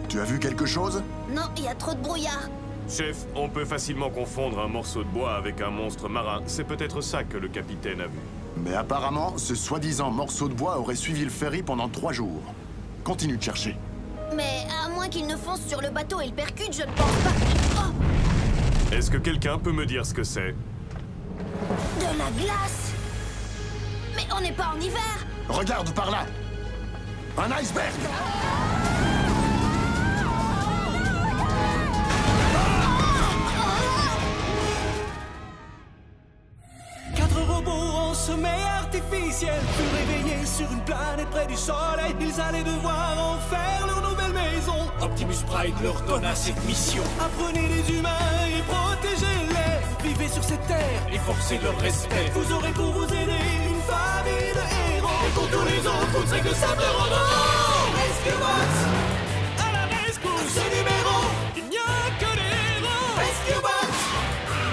Tu as vu quelque chose? Non, il y a trop de brouillard. Chef, on peut facilement confondre un morceau de bois avec un monstre marin. C'est peut-être ça que le capitaine a vu. Mais apparemment, ce soi-disant morceau de bois aurait suivi le ferry pendant 3 jours. Continue de chercher. Mais à moins qu'il ne fonce sur le bateau et le percute, je ne pense pas... Oh! Est-ce que quelqu'un peut me dire ce que c'est? De la glace! Mais on n'est pas en hiver! Regarde par là! Un iceberg! Robots en sommeil artificiel furent réveillés sur une planète près du soleil. Ils allaient devoir en faire leur nouvelle maison. Optimus Prime leur donna cette mission. Apprenez les humains et protégez-les. Vivez sur cette terre et forcez leur respect. Vous aurez pour vous aider une famille de héros. Et pour tous les autres, vous ne serez que simples robots. Rescue Bots à la rescousse. Ce numéro, il n'y a que des héros. Rescue Bots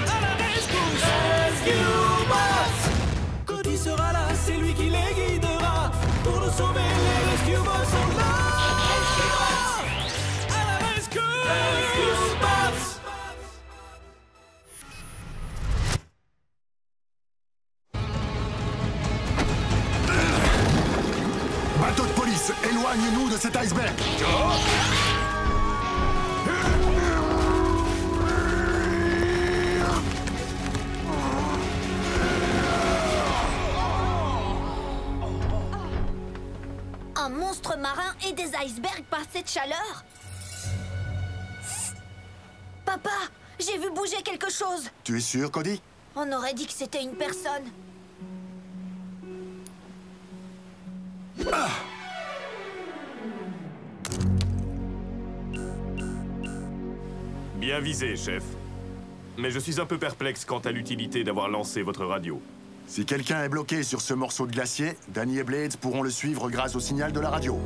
à la rescousse. Rescue Cody sera là, c'est lui qui les guidera. Pour nous sauver, les Rescue Bots sont là. Rescue Bots à la rescue. Rescue Bots. Bateau de police, éloigne-nous de cet iceberg! Un monstre marin et des icebergs par cette chaleur? Papa, j'ai vu bouger quelque chose. Tu es sûr, Cody? On aurait dit que c'était une personne. Ah! Bien visé, chef. Mais je suis un peu perplexe quant à l'utilité d'avoir lancé votre radio. Si quelqu'un est bloqué sur ce morceau de glacier, Danny et Blades pourront le suivre grâce au signal de la radio.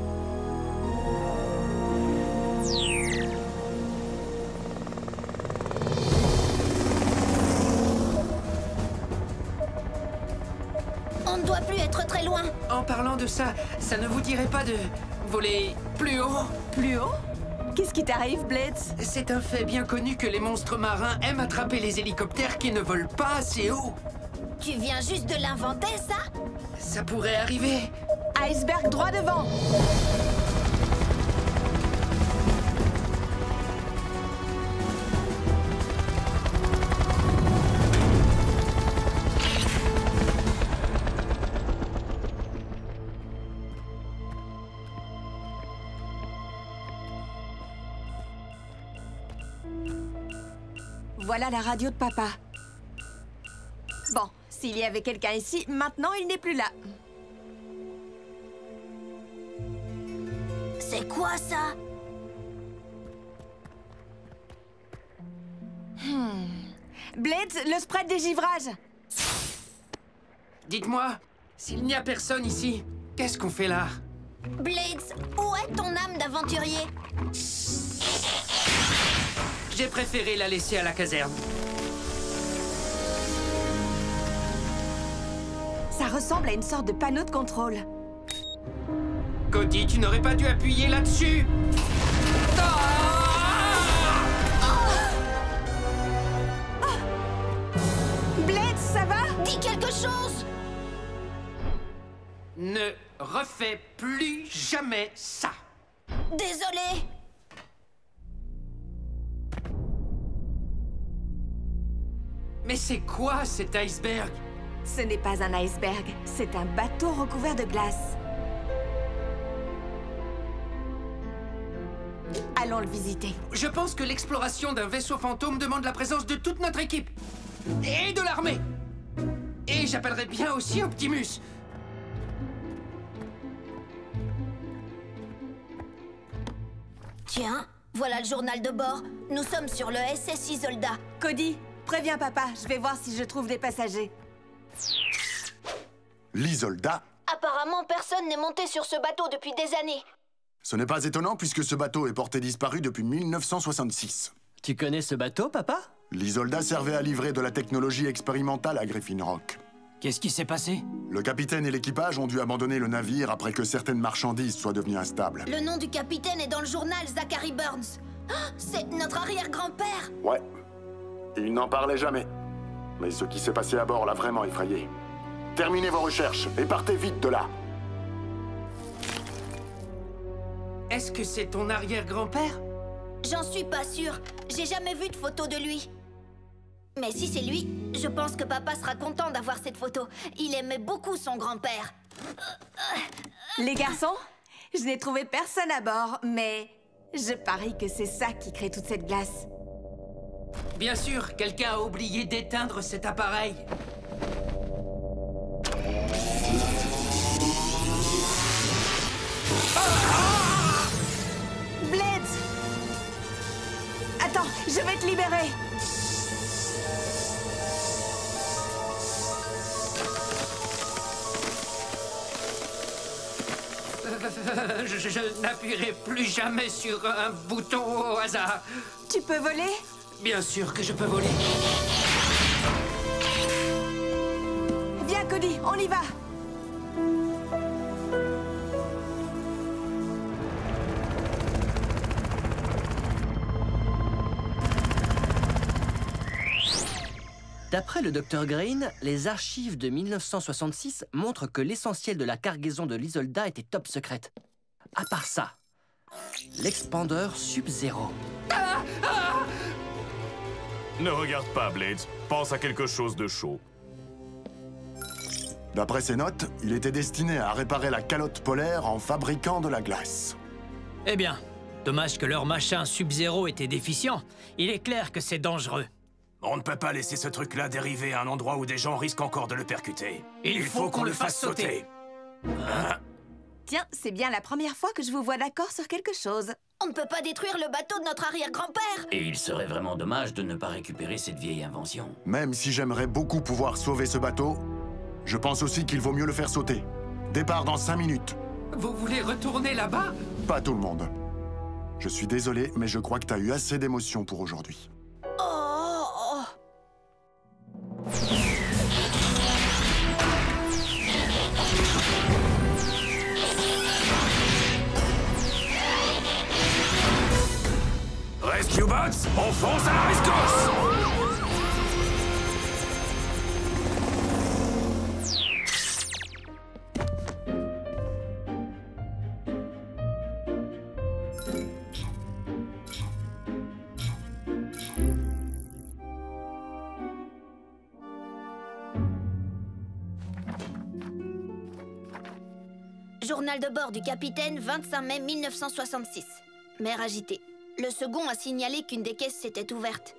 On ne doit plus être très loin. En parlant de ça, ça ne vous dirait pas de voler plus haut? Plus haut? Qu'est-ce qui t'arrive, Blades? C'est un fait bien connu que les monstres marins aiment attraper les hélicoptères qui ne volent pas assez haut. Tu viens juste de l'inventer, ça? Ça pourrait arriver. Iceberg droit devant! Voilà la radio de papa. Bon, s'il y avait quelqu'un ici, maintenant il n'est plus là. C'est quoi, ça? Blades, le spray de dégivrage! Dites-moi, s'il n'y a personne ici, qu'est-ce qu'on fait là? Blades, où est ton âme d'aventurier? J'ai préféré la laisser à la caserne. Ça ressemble à une sorte de panneau de contrôle. Cody, tu n'aurais pas dû appuyer là-dessus. Blades, ça va? Dis quelque chose! Ne refais plus jamais ça. Désolé. Mais c'est quoi cet iceberg? Ce n'est pas un iceberg, c'est un bateau recouvert de glace. Allons le visiter. Je pense que l'exploration d'un vaisseau fantôme demande la présence de toute notre équipe. Et de l'armée. Et j'appellerais bien aussi Optimus. Tiens, voilà le journal de bord. Nous sommes sur le SS Isolda. Cody, préviens papa, je vais voir si je trouve des passagers. L'Isolda? Apparemment, personne n'est monté sur ce bateau depuis des années. Ce n'est pas étonnant puisque ce bateau est porté disparu depuis 1966. Tu connais ce bateau, papa? L'Isolda servait à livrer de la technologie expérimentale à Griffin Rock. Qu'est-ce qui s'est passé? Le capitaine et l'équipage ont dû abandonner le navire après que certaines marchandises soient devenues instables. Le nom du capitaine est dans le journal, Zachary Burns. Ah, c'est notre arrière-grand-père. Ouais. Il n'en parlait jamais. Mais ce qui s'est passé à bord l'a vraiment effrayé. Terminez vos recherches et partez vite de là. Est-ce que c'est ton arrière-grand-père? J'en suis pas sûre. J'ai jamais vu de photo de lui. Mais si c'est lui, je pense que papa sera content d'avoir cette photo. Il aimait beaucoup son grand-père. Les garçons, je n'ai trouvé personne à bord, mais je parie que c'est ça qui crée toute cette glace. Bien sûr, quelqu'un a oublié d'éteindre cet appareil. Blades! Attends, je vais te libérer. Je n'appuierai plus jamais sur un bouton au hasard. Tu peux voler? Bien sûr que je peux voler. Viens, Cody, on y va. D'après le Dr Green, les archives de 1966 montrent que l'essentiel de la cargaison de l'Isolda était top secrète. À part ça, l'expandeur Sub-Zero. Ne regarde pas, Blades. Pense à quelque chose de chaud. D'après ses notes, il était destiné à réparer la calotte polaire en fabriquant de la glace. Eh bien, dommage que leur machin Sub-Zero était déficient. Il est clair que c'est dangereux. On ne peut pas laisser ce truc-là dériver à un endroit où des gens risquent encore de le percuter. Il faut qu'on le fasse sauter. Tiens, c'est bien la première fois que je vous vois d'accord sur quelque chose. On ne peut pas détruire le bateau de notre arrière-grand-père. Et il serait vraiment dommage de ne pas récupérer cette vieille invention. Même si j'aimerais beaucoup pouvoir sauver ce bateau, je pense aussi qu'il vaut mieux le faire sauter. Départ dans 5 minutes. Vous voulez retourner là-bas? Pas tout le monde. Je suis désolé, mais je crois que t'as eu assez d'émotions pour aujourd'hui. Rescue Bots, on fonce à la rescousse! Journal de bord du capitaine, 25 mai 1966. Mer agitée. Le second a signalé qu'une des caisses s'était ouverte.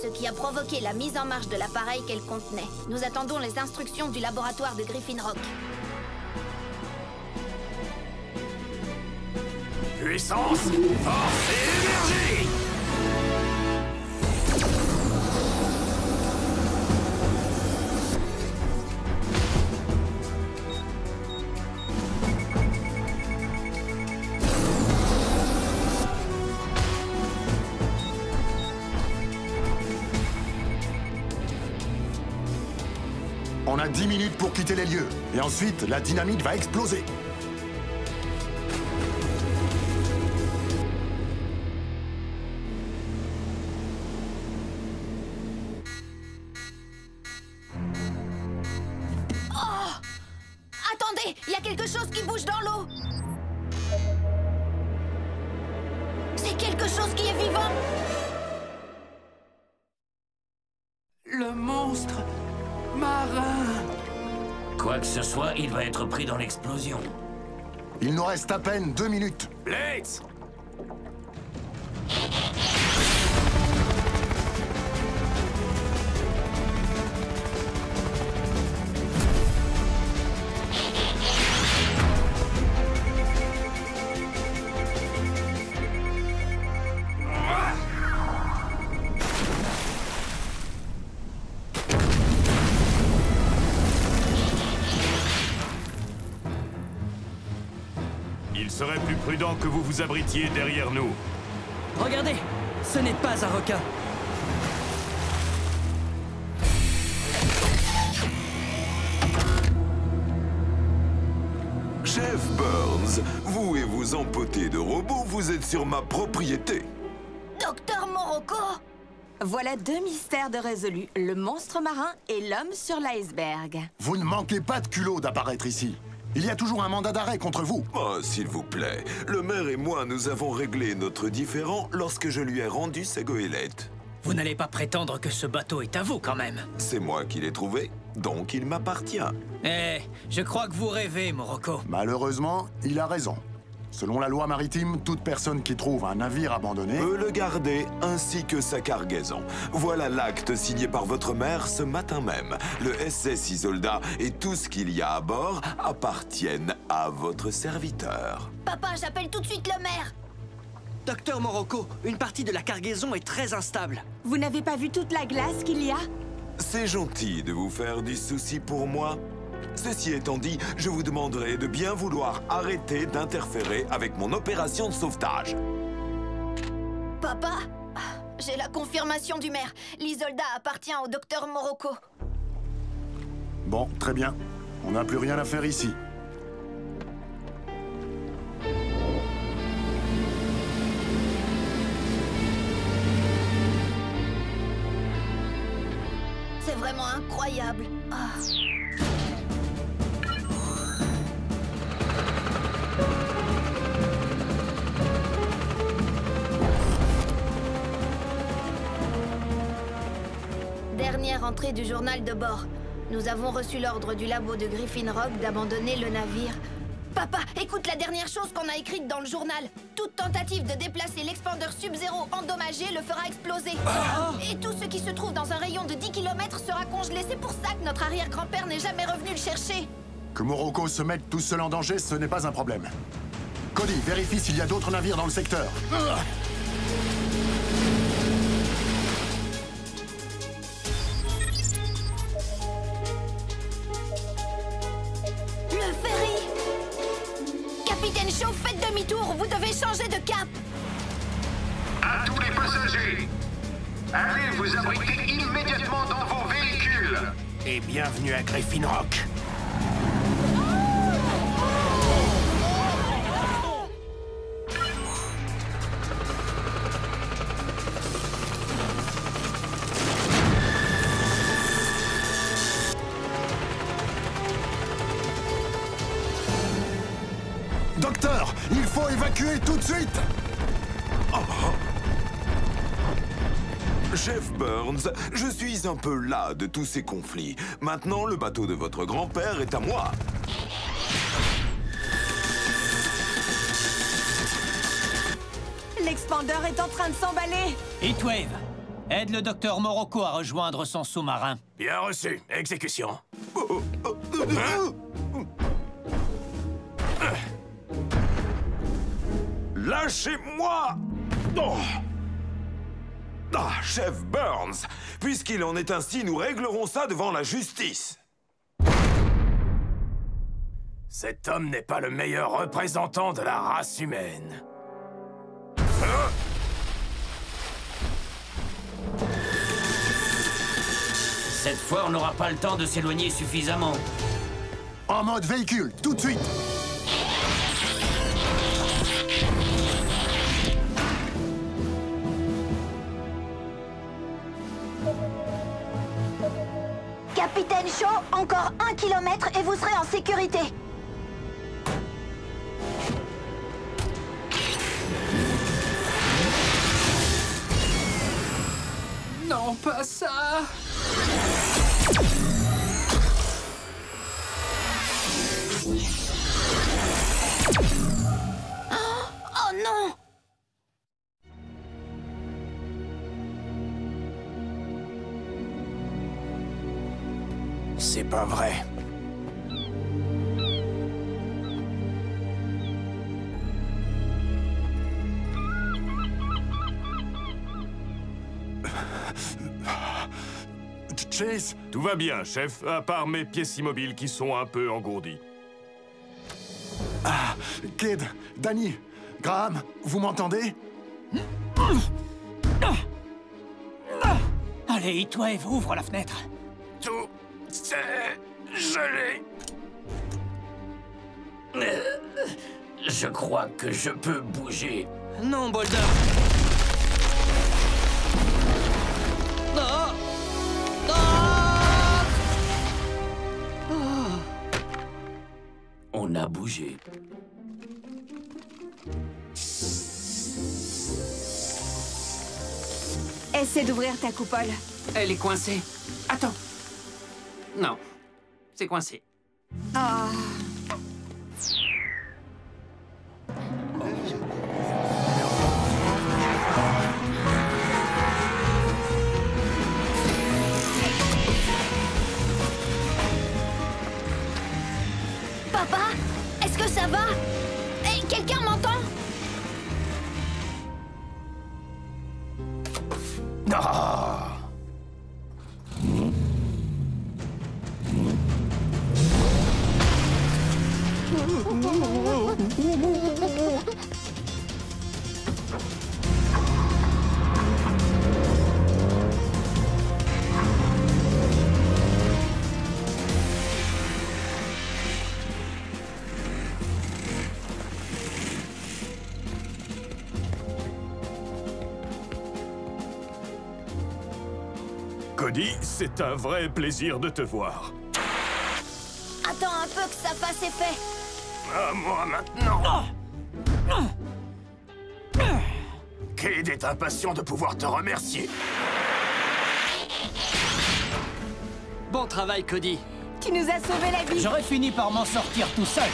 Ce qui a provoqué la mise en marche de l'appareil qu'elle contenait. Nous attendons les instructions du laboratoire de Griffin Rock. Puissance, force et énergie! On a 10 minutes pour quitter les lieux. Et ensuite, la dynamite va exploser. Oh! Attendez, il y a quelque chose qui bouge dans l'eau. C'est quelque chose qui est vivant. Le monstre marin. Quoi que ce soit, il va être pris dans l'explosion. Il nous reste à peine 2 minutes. Blades! Il serait plus prudent que vous vous abritiez derrière nous. Regardez, ce n'est pas un requin. Chef Burns, vous et vos empotés de robots, vous êtes sur ma propriété. Docteur Morocco! Voilà 2 mystères de résolus, le monstre marin et l'homme sur l'iceberg. Vous ne manquez pas de culot d'apparaître ici. Il y a toujours un mandat d'arrêt contre vous. Oh, s'il vous plaît. Le maire et moi, nous avons réglé notre différend lorsque je lui ai rendu sa goélette. Vous n'allez pas prétendre que ce bateau est à vous, quand même. C'est moi qui l'ai trouvé, donc il m'appartient. Eh, je crois que vous rêvez, Morocco. Malheureusement, il a raison. Selon la loi maritime, toute personne qui trouve un navire abandonné peut le garder, ainsi que sa cargaison. Voilà l'acte signé par votre mère ce matin même. Le SS Isolda et tout ce qu'il y a à bord appartiennent à votre serviteur. Papa, j'appelle tout de suite le maire. Docteur Morocco, une partie de la cargaison est très instable. Vous n'avez pas vu toute la glace qu'il y a? C'est gentil de vous faire du souci pour moi. Ceci étant dit, je vous demanderai de bien vouloir arrêter d'interférer avec mon opération de sauvetage. Papa, j'ai la confirmation du maire. L'Isolda appartient au docteur Morocco. Bon, très bien. On n'a plus rien à faire ici. C'est vraiment incroyable. Ah. Dernière entrée du journal de bord. Nous avons reçu l'ordre du labo de Griffin Rock d'abandonner le navire. Papa, écoute la dernière chose qu'on a écrite dans le journal. Toute tentative de déplacer l'expandeur Sub-Zero endommagé le fera exploser. Et tout ce qui se trouve dans un rayon de 10 km sera congelé. C'est pour ça que notre arrière-grand-père n'est jamais revenu le chercher. Que Morocco se mette tout seul en danger, ce n'est pas un problème. Cody, vérifie s'il y a d'autres navires dans le secteur. Capitaine Shaw, faites demi-tour, vous devez changer de cap. À tous les passagers, allez vous abriter immédiatement dans vos véhicules. Et bienvenue à Griffin Rock. Docteur, il faut évacuer tout de suite. Chef Burns, je suis un peu las de tous ces conflits. Maintenant, le bateau de votre grand-père est à moi. L'expandeur est en train de s'emballer. Heatwave, aide le docteur Morocco à rejoindre son sous-marin. Bien reçu. Exécution. Lâchez-moi! Oh. Ah, Chef Burns, puisqu'il en est ainsi, nous réglerons ça devant la justice. Cet homme n'est pas le meilleur représentant de la race humaine. Cette fois, on n'aura pas le temps de s'éloigner suffisamment. En mode véhicule, tout de suite. Capitaine Shaw, encore 1 kilomètre et vous serez en sécurité. Non, pas ça! Oh non! C'est pas vrai. Chase? Tout va bien, chef, à part mes pièces immobiles qui sont un peu engourdies. Ah, Kid, Danny, Graham, vous m'entendez? Allez, Heatwave, ouvre la fenêtre. Tout c'est gelé. Je crois que je peux bouger. Non, Boulder. Non. On a bougé. Essaie d'ouvrir ta coupole. Elle est coincée. Attends. Non, c'est coincé. Ah. Papa, est-ce que ça va? Hey, quelqu'un m'entend? Ah! Cody, c'est un vrai plaisir de te voir. Attends un peu que ça fasse effet. À moi maintenant. Cade est impatient de pouvoir te remercier. Bon travail, Cody. Tu nous as sauvé la vie. J'aurais fini par m'en sortir tout seul.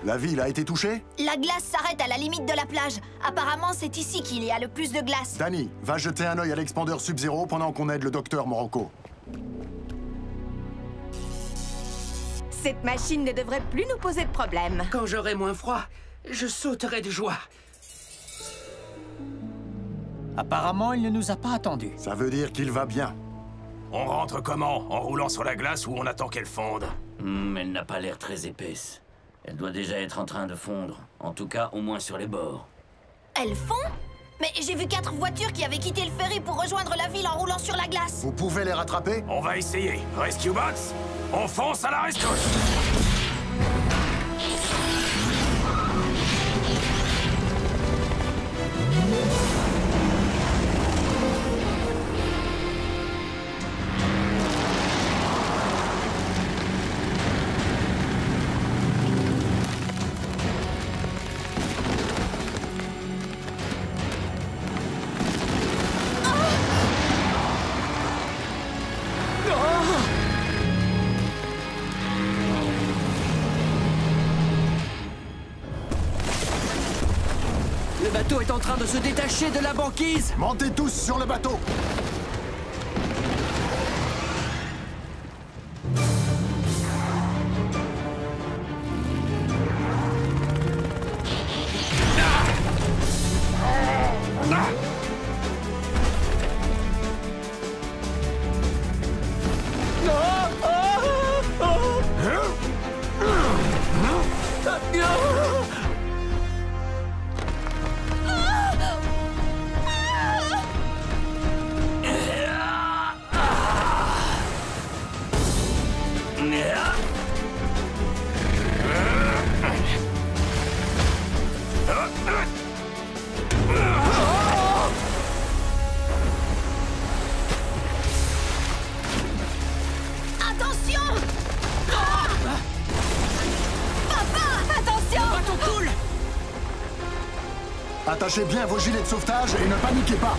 La ville a été touchée? La glace s'arrête à la limite de la plage. Apparemment, c'est ici qu'il y a le plus de glace. Danny, va jeter un œil à l'expandeur Sub-Zero pendant qu'on aide le docteur Morocco. Cette machine ne devrait plus nous poser de problème. Quand j'aurai moins froid, je sauterai de joie. Apparemment, il ne nous a pas attendus. Ça veut dire qu'il va bien. On rentre comment? En roulant sur la glace ou on attend qu'elle fonde? Elle n'a pas l'air très épaisse. Elle doit déjà être en train de fondre. En tout cas, au moins sur les bords. Elles font? Mais j'ai vu 4 voitures qui avaient quitté le ferry pour rejoindre la ville en roulant sur la glace. Vous pouvez les rattraper? On va essayer. Rescue Bots, on fonce à la rescousse. Le bateau est en train de se détacher de la banquise. Montez tous sur le bateau. Attachez bien vos gilets de sauvetage et ne paniquez pas.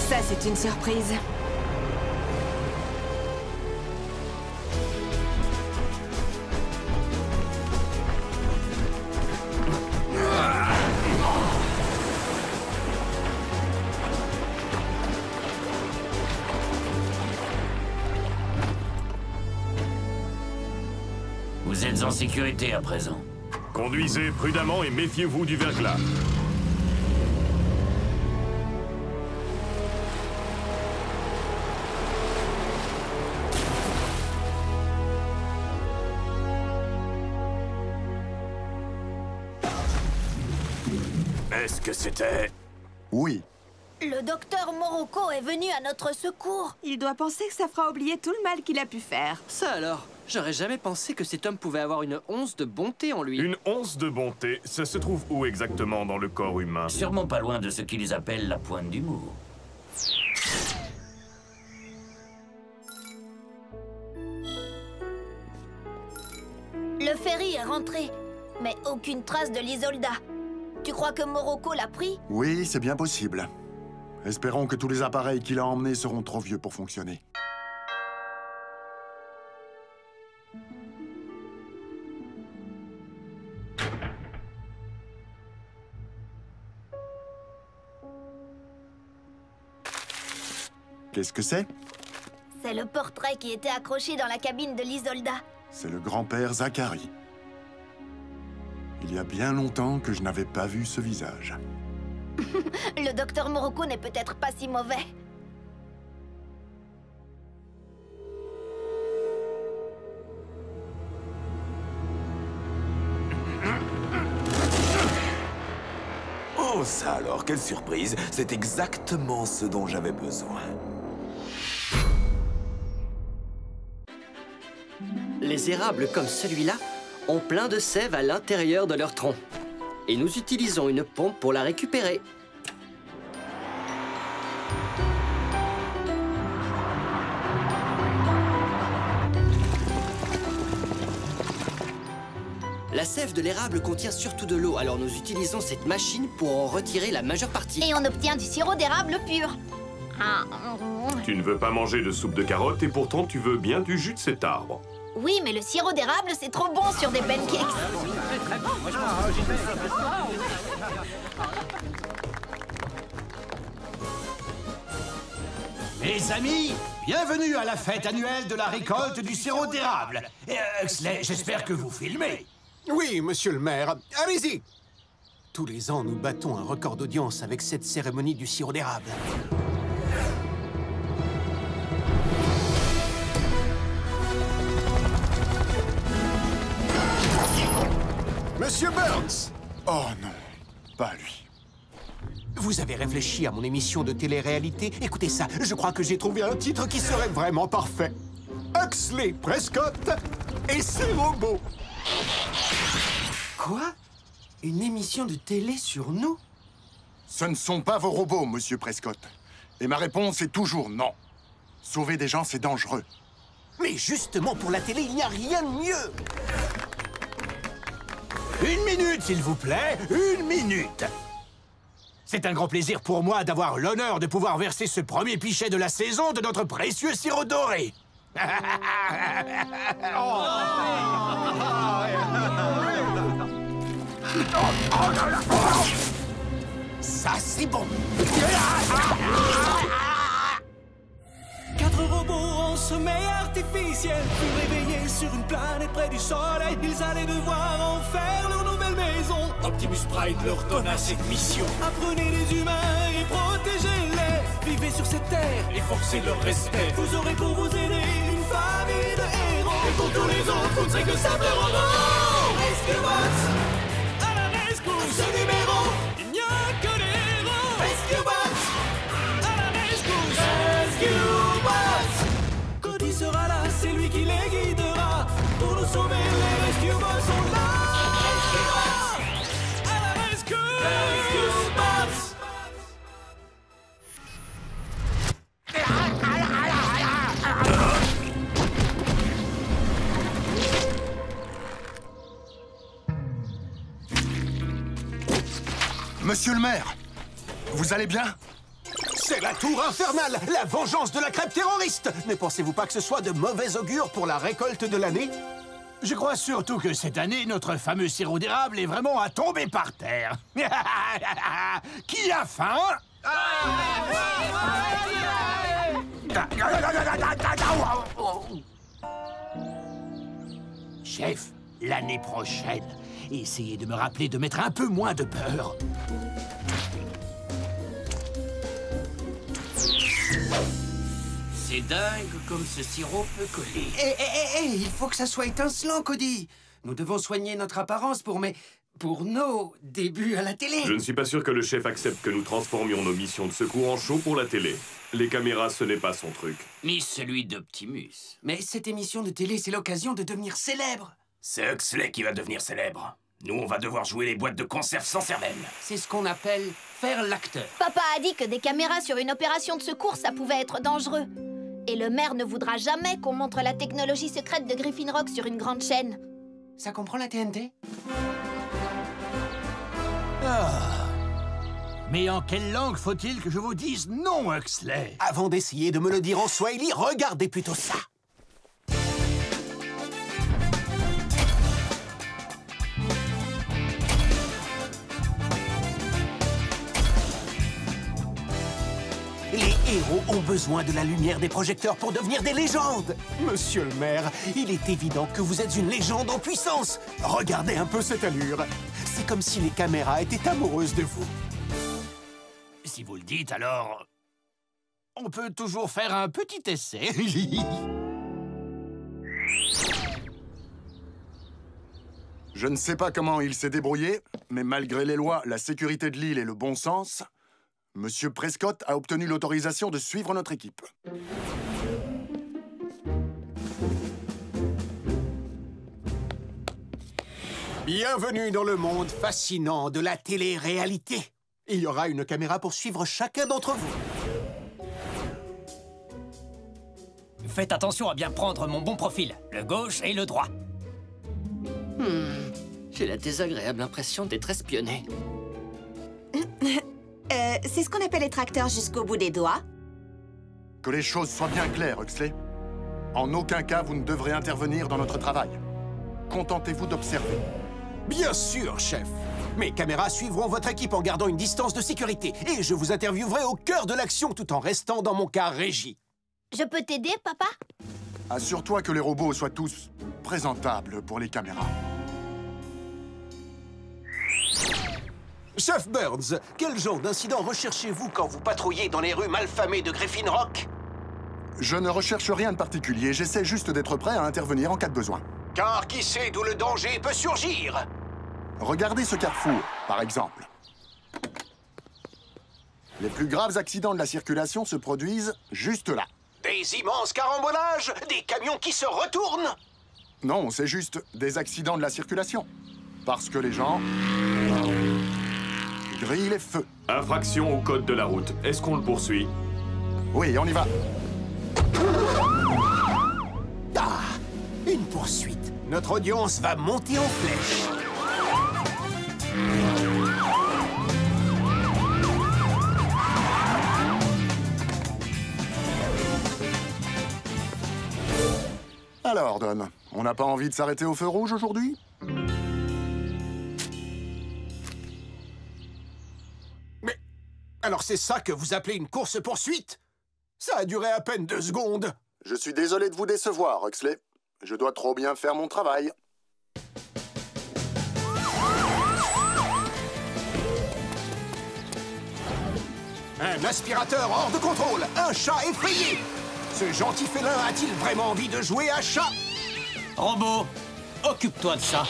Ça, c'est une surprise. Vous êtes en sécurité à présent. Conduisez prudemment et méfiez-vous du verglas. Est-ce que c'était... Oui. Le docteur Morocco est venu à notre secours. Il doit penser que ça fera oublier tout le mal qu'il a pu faire. Ça alors, j'aurais jamais pensé que cet homme pouvait avoir une once de bonté en lui. Une once de bonté, ça se trouve où exactement dans le corps humain? Sûrement pas loin de ce qu'ils appellent la pointe d'humour. Le ferry est rentré, mais aucune trace de l'Isolda. Tu crois que Morocco l'a pris? Oui, c'est bien possible. Espérons que tous les appareils qu'il a emmenés seront trop vieux pour fonctionner. Qu'est-ce que c'est? C'est le portrait qui était accroché dans la cabine de l'Isolda. C'est le grand-père Zachary. Il y a bien longtemps que je n'avais pas vu ce visage. Le docteur Morocco n'est peut-être pas si mauvais. Oh, ça alors, quelle surprise! C'est exactement ce dont j'avais besoin. Les érables comme celui-là ont plein de sève à l'intérieur de leur tronc. Et nous utilisons une pompe pour la récupérer. La sève de l'érable contient surtout de l'eau, alors nous utilisons cette machine pour en retirer la majeure partie. Et on obtient du sirop d'érable pur. Tu ne veux pas manger de soupe de carottes et pourtant tu veux bien du jus de cet arbre. Oui, mais le sirop d'érable, c'est trop bon sur des pancakes. Mes amis, bienvenue à la fête annuelle de la récolte du sirop d'érable. Huxley, j'espère que vous filmez. Oui, monsieur le maire. Allez-y. Tous les ans, nous battons un record d'audience avec cette cérémonie du sirop d'érable. Monsieur Burns! Oh non, pas lui. Vous avez réfléchi à mon émission de télé-réalité? Écoutez ça, je crois que j'ai trouvé un titre qui serait vraiment parfait. Huxley, Prescott et ses robots. Quoi? Une émission de télé sur nous? Ce ne sont pas vos robots, monsieur Prescott. Et ma réponse est toujours non. Sauver des gens, c'est dangereux. Mais justement, pour la télé, il n'y a rien de mieux. Une minute, s'il vous plaît, une minute. C'est un grand plaisir pour moi d'avoir l'honneur de pouvoir verser ce premier pichet de la saison de notre précieux sirop doré. Ça, c'est bon. 4 robots en sommeil artificiel furent réveillés sur une planète près du soleil. Ils allaient devoir en faire leur nouvelle maison. Optimus Prime leur donna cette mission. Apprenez les humains et protégez-les. Vivez sur cette terre Et forcez leur respect. Vous aurez pour vous aider une famille de héros. Et pour tous les autres, vous ne serez que simples robots. Rescue Bots à la rescousse. Ce numéro, il n'y a que des héros. Rescue Bots à la rescousse. Rescue Bots. Quand il sera là, c'est lui qui les guidera. Pour nous sauver, les Rescue Bots sont là. Rescue Bots à la rescousse. Rescue Bots. Monsieur le maire, vous allez bien? C'est la tour infernale, la vengeance de la crêpe terroriste. Ne pensez-vous pas que ce soit de mauvais augure pour la récolte de l'année? Je crois surtout que cette année, notre fameux sirop d'érable est vraiment à tomber par terre. Qui a faim? Chef, l'année prochaine, essayez de me rappeler de mettre un peu moins de beurre. C'est dingue comme ce sirop peut coller. Il faut que ça soit étincelant, Cody. Nous devons soigner notre apparence pour pour nos débuts à la télé. Je ne suis pas sûr que le chef accepte que nous transformions nos missions de secours en show pour la télé. Les caméras, ce n'est pas son truc. Ni celui d'Optimus. Mais cette émission de télé, c'est l'occasion de devenir célèbre. C'est Huxley qui va devenir célèbre. Nous, on va devoir jouer les boîtes de conserve sans cervelle. C'est ce qu'on appelle faire l'acteur. Papa a dit que des caméras sur une opération de secours, ça pouvait être dangereux. Et le maire ne voudra jamais qu'on montre la technologie secrète de Griffin Rock sur une grande chaîne. Ça comprend la TNT? Mais en quelle langue faut-il que je vous dise non, Huxley? Avant d'essayer de me le dire en Swahili, regardez plutôt ça. Les héros ont besoin de la lumière des projecteurs pour devenir des légendes. Monsieur le maire, il est évident que vous êtes une légende en puissance. Regardez un peu cette allure. C'est comme si les caméras étaient amoureuses de vous. Si vous le dites, alors... on peut toujours faire un petit essai. Je ne sais pas comment il s'est débrouillé, mais malgré les lois, la sécurité de l'île et le bon sens, Monsieur Prescott a obtenu l'autorisation de suivre notre équipe. Bienvenue dans le monde fascinant de la télé-réalité. Il y aura une caméra pour suivre chacun d'entre vous. Faites attention à bien prendre mon bon profil, le gauche et le droit. J'ai la désagréable impression d'être espionné. C'est ce qu'on appelle être acteur jusqu'au bout des doigts. Que les choses soient bien claires, Huxley. En aucun cas, vous ne devrez intervenir dans notre travail. Contentez-vous d'observer. Bien sûr, chef. Mes caméras suivront votre équipe en gardant une distance de sécurité. Et je vous interviewerai au cœur de l'action tout en restant dans mon car régie. Je peux t'aider, papa? Assure-toi que les robots soient tous présentables pour les caméras. Chef Burns, quel genre d'incident recherchez-vous quand vous patrouillez dans les rues malfamées de Griffin Rock? Je ne recherche rien de particulier. J'essaie juste d'être prêt à intervenir en cas de besoin. Car qui sait d'où le danger peut surgir? Regardez ce carrefour, par exemple. Les plus graves accidents de la circulation se produisent juste là. Des immenses carambolages? Des camions qui se retournent? Non, c'est juste des accidents de la circulation. Parce que les gens... grillent les feux. Infraction au code de la route. Est-ce qu'on le poursuit? Oui, on y va. Ah! Une poursuite. Notre audience va monter en flèche. Alors, Don, on n'a pas envie de s'arrêter au feu rouge aujourd'hui? Mais... alors c'est ça que vous appelez une course-poursuite? Ça a duré à peine 2 secondes. Je suis désolé de vous décevoir, Huxley. Je dois trop bien faire mon travail. Un aspirateur hors de contrôle, un chat effrayé. Ce gentil félin a-t-il vraiment envie de jouer à chat? Robot, occupe-toi de ça.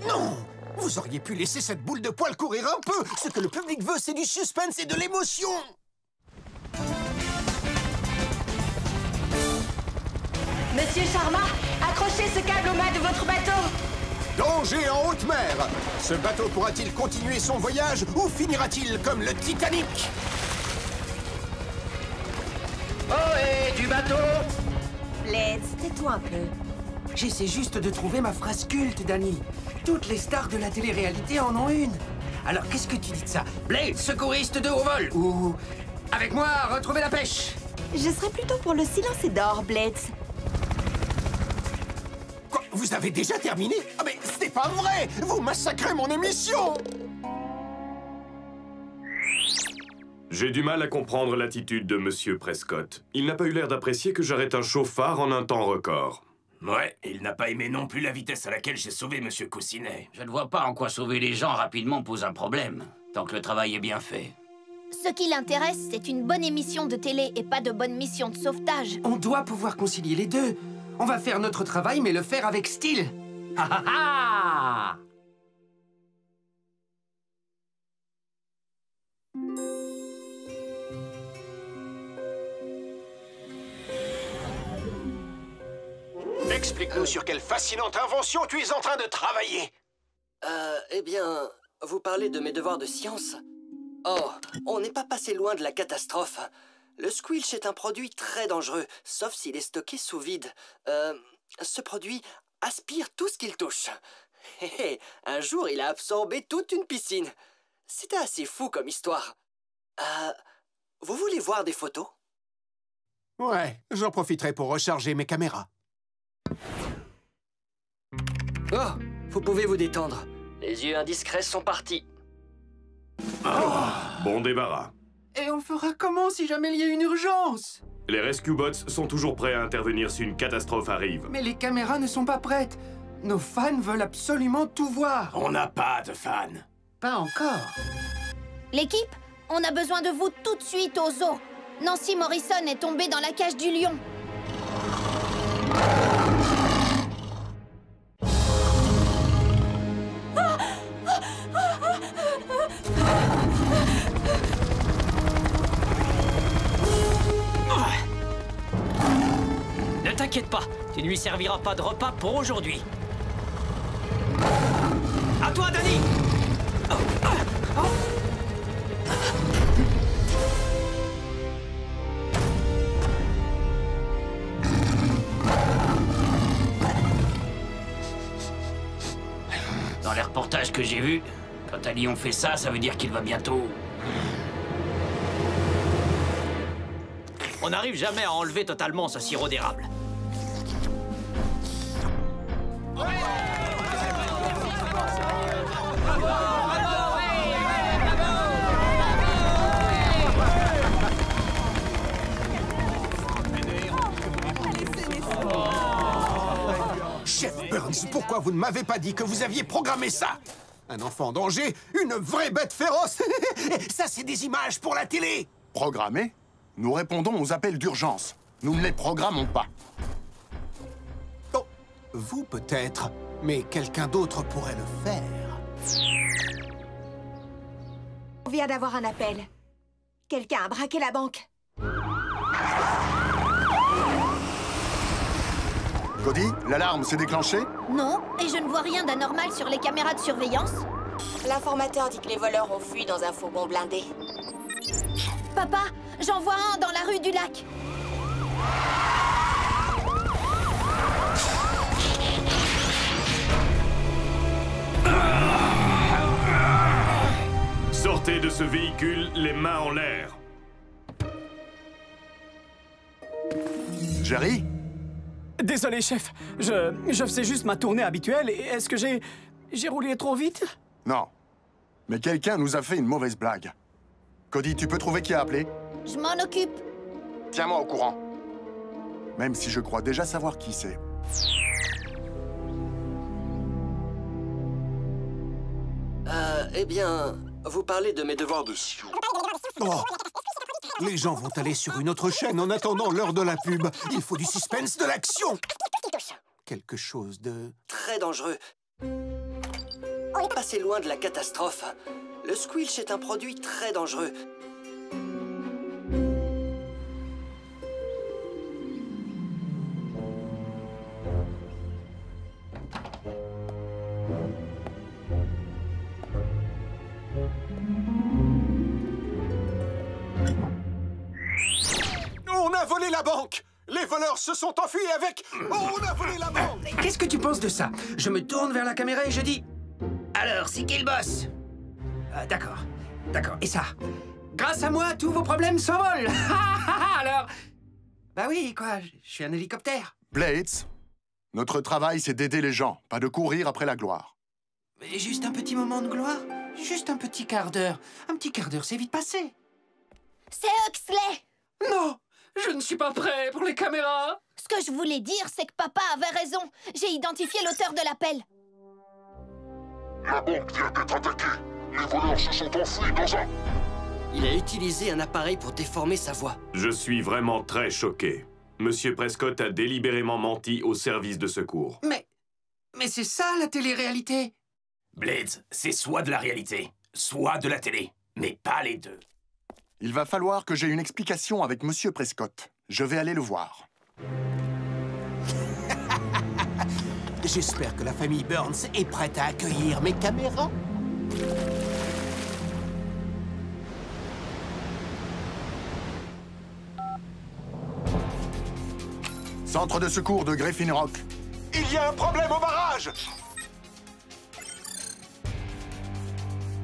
Non! Vous auriez pu laisser cette boule de poil courir un peu. Ce que le public veut, c'est du suspense et de l'émotion. Monsieur Sharma, accrochez ce câble au mât de votre bateau. Danger en haute mer. Ce bateau pourra-t-il continuer son voyage ou finira-t-il comme le Titanic? Ohé, du bateau! Blades, tais-toi un peu. J'essaie juste de trouver ma phrase culte, Danny. Toutes les stars de la télé-réalité en ont une. Alors qu'est-ce que tu dis de ça? Blade, secouriste de haut vol. Ou... avec moi, retrouver la pêche. Je serais plutôt pour le silence et d'or, Blades. Quoi? Vous avez déjà terminé? Ah mais c'est pas vrai! Vous massacrez mon émission! J'ai du mal à comprendre l'attitude de Monsieur Prescott. Il n'a pas eu l'air d'apprécier que j'arrête un chauffard en un temps record. Ouais, et il n'a pas aimé non plus la vitesse à laquelle j'ai sauvé Monsieur Coussinet. Je ne vois pas en quoi sauver les gens rapidement pose un problème, tant que le travail est bien fait. Ce qui l'intéresse, c'est une bonne émission de télé et pas de bonne mission de sauvetage. On doit pouvoir concilier les deux. On va faire notre travail, mais le faire avec style. Ha ha ha! Explique-nous sur quelle fascinante invention tu es en train de travailler. Eh bien, vous parlez de mes devoirs de science? Oh, on n'est pas passé loin de la catastrophe. Le squilch est un produit très dangereux, sauf s'il est stocké sous vide. Ce produit aspire tout ce qu'il touche. Un jour, il a absorbé toute une piscine. C'était assez fou comme histoire. Vous voulez voir des photos? Ouais, j'en profiterai pour recharger mes caméras. Oh, vous pouvez vous détendre. Les yeux indiscrets sont partis. Bon débarras. Et on fera comment si jamais il y a une urgence? Les Rescue Bots sont toujours prêts à intervenir si une catastrophe arrive. Mais les caméras ne sont pas prêtes. Nos fans veulent absolument tout voir. On n'a pas de fans. Pas encore. L'équipe, on a besoin de vous tout de suite au zoo. Nancy Morrison est tombée dans la cage du lion. Ne t'inquiète pas, tu ne lui serviras pas de repas pour aujourd'hui. À toi, Danny! Dans les reportages que j'ai vus, quand un lion fait ça, ça veut dire qu'il va bientôt... On n'arrive jamais à enlever totalement ce sirop d'érable. Chef Burns, pourquoi vous ne m'avez pas dit que vous aviez programmé ça? Un enfant en danger, une vraie bête féroce. Ça, c'est des images pour la télé. Programmé? Nous répondons aux appels d'urgence. Nous ne les programmons pas. Oh, vous peut-être, mais quelqu'un d'autre pourrait le faire. On vient d'avoir un appel. Quelqu'un a braqué la banque. Cody, l'alarme s'est déclenchée? Non, et je ne vois rien d'anormal sur les caméras de surveillance. L'informateur dit que les voleurs ont fui dans un fourgon blindé. Papa, j'en vois un dans la rue du lac. Sortez de ce véhicule, les mains en l'air. Jerry? Désolé, chef. Je faisais juste ma tournée habituelle. Est-ce que j'ai roulé trop vite? Non. Mais quelqu'un nous a fait une mauvaise blague. Cody, tu peux trouver qui a appelé? Je m'en occupe. Tiens-moi au courant. Même si je crois déjà savoir qui c'est. Eh bien, vous parlez de mes devoirs de science. Oh. Les gens vont aller sur une autre chaîne en attendant l'heure de la pub. Il faut du suspense, de l'action. Quelque chose de... Très dangereux. On est passé loin de la catastrophe. Le squilch est un produit très dangereux. On a volé la banque! Les voleurs se sont enfuis avec... On a volé la banque! Qu'est-ce que tu penses de ça? Je me tourne vers la caméra et je dis... Alors, c'est qui le boss? D'accord, d'accord. Et ça? Grâce à moi, tous vos problèmes s'envolent. Alors... Bah oui, quoi, je suis un hélicoptère. Blades, notre travail, c'est d'aider les gens, pas de courir après la gloire. Mais juste un petit moment de gloire? Juste un petit quart d'heure. Un petit quart d'heure, c'est vite passé. C'est Huxley! Non! Je ne suis pas prêt pour les caméras. Ce que je voulais dire, c'est que papa avait raison. J'ai identifié l'auteur de l'appel. La banque vient d'être attaquée. Les voleurs se sont enfuis dans un... Il a utilisé un appareil pour déformer sa voix. Je suis vraiment très choqué. Monsieur Prescott a délibérément menti au service de secours. Mais c'est ça, la télé-réalité? Blades, c'est soit de la réalité, soit de la télé, mais pas les deux. Il va falloir que j'ai une explication avec Monsieur Prescott. Je vais aller le voir. J'espère que la famille Burns est prête à accueillir mes caméras. Centre de secours de Griffin Rock. Il y a un problème au barrage!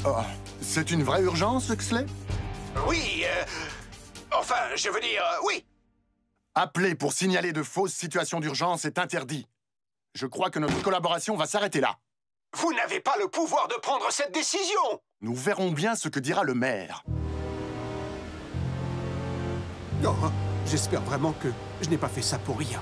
Oh, c'est une vraie urgence, Huxley? Oui, enfin, je veux dire, oui. Appeler pour signaler de fausses situations d'urgence est interdit. Je crois que notre collaboration va s'arrêter là. Vous n'avez pas le pouvoir de prendre cette décision! Nous verrons bien ce que dira le maire. Oh, j'espère vraiment que je n'ai pas fait ça pour rien.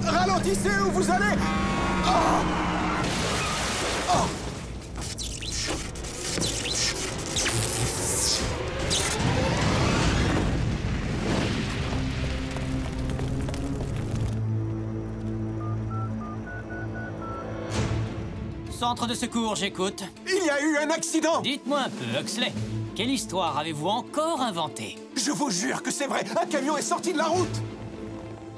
Ralentissez où vous allez! Oh! Oh! Centre de secours, j'écoute. Il y a eu un accident! Dites-moi un peu, Huxley. Quelle histoire avez-vous encore inventée? Je vous jure que c'est vrai! Un camion est sorti de la route!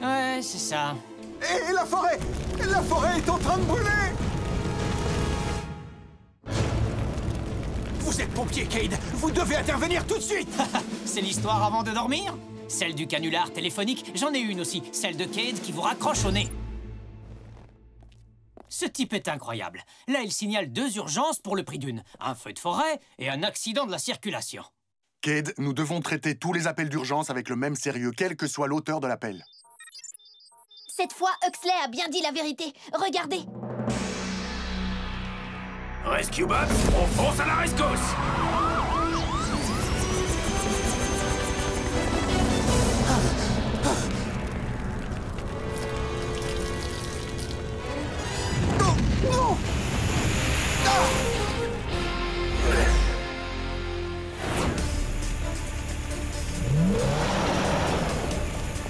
Ouais, c'est ça. Et la forêt! La forêt est en train de brûler! Vous êtes pompier, Cade! Vous devez intervenir tout de suite! C'est l'histoire avant de dormir? Celle du canular téléphonique, j'en ai une aussi. Celle de Cade qui vous raccroche au nez. Ce type est incroyable. Là, il signale 2 urgences pour le prix d'une. Un feu de forêt et un accident de la circulation. Cade, nous devons traiter tous les appels d'urgence avec le même sérieux, quel que soit l'auteur de l'appel. Cette fois, Huxley a bien dit la vérité. Regardez. Rescue Bots, on fonce à la rescousse!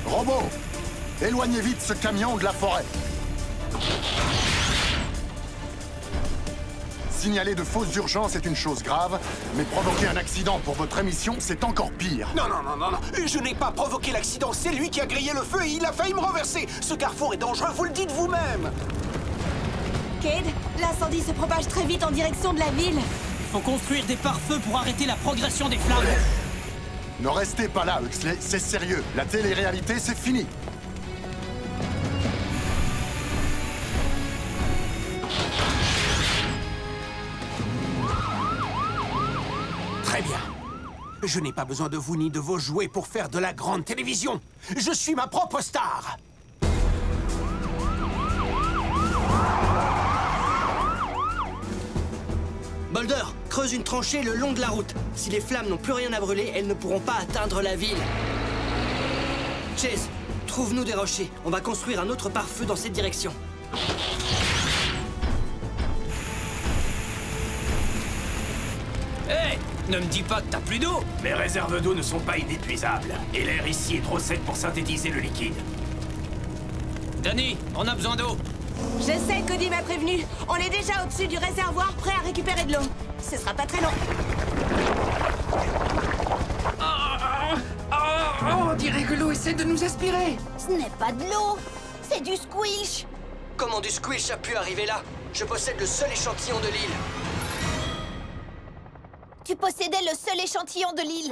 Robot, éloignez vite ce camion de la forêt. Signaler de fausses urgences est une chose grave, mais provoquer un accident pour votre émission, c'est encore pire. Non, non, non, non, non. Je n'ai pas provoqué l'accident. C'est lui qui a grillé le feu et il a failli me renverser. Ce carrefour est dangereux, vous le dites vous-même. Cade, l'incendie se propage très vite en direction de la ville. Il faut construire des pare-feux pour arrêter la progression des flammes. Ne restez pas là, Huxley, c'est sérieux. La télé-réalité, c'est fini. Très bien. Je n'ai pas besoin de vous ni de vos jouets pour faire de la grande télévision. Je suis ma propre star. Boulder, creuse une tranchée le long de la route. Si les flammes n'ont plus rien à brûler, elles ne pourront pas atteindre la ville. Chase, trouve-nous des rochers. On va construire un autre pare-feu dans cette direction. Hé, ne me dis pas que t'as plus d'eau. Les réserves d'eau ne sont pas inépuisables. Et l'air ici est trop sec pour synthétiser le liquide. Danny, on a besoin d'eau. Je sais, Cody m'a prévenu. On est déjà au-dessus du réservoir, prêt à récupérer de l'eau. Ce sera pas très long. On dirait que l'eau essaie de nous aspirer. Ce n'est pas de l'eau, c'est du squilch. Comment du squish a pu arriver là? Je possède le seul échantillon de l'île. Tu possédais le seul échantillon de l'île.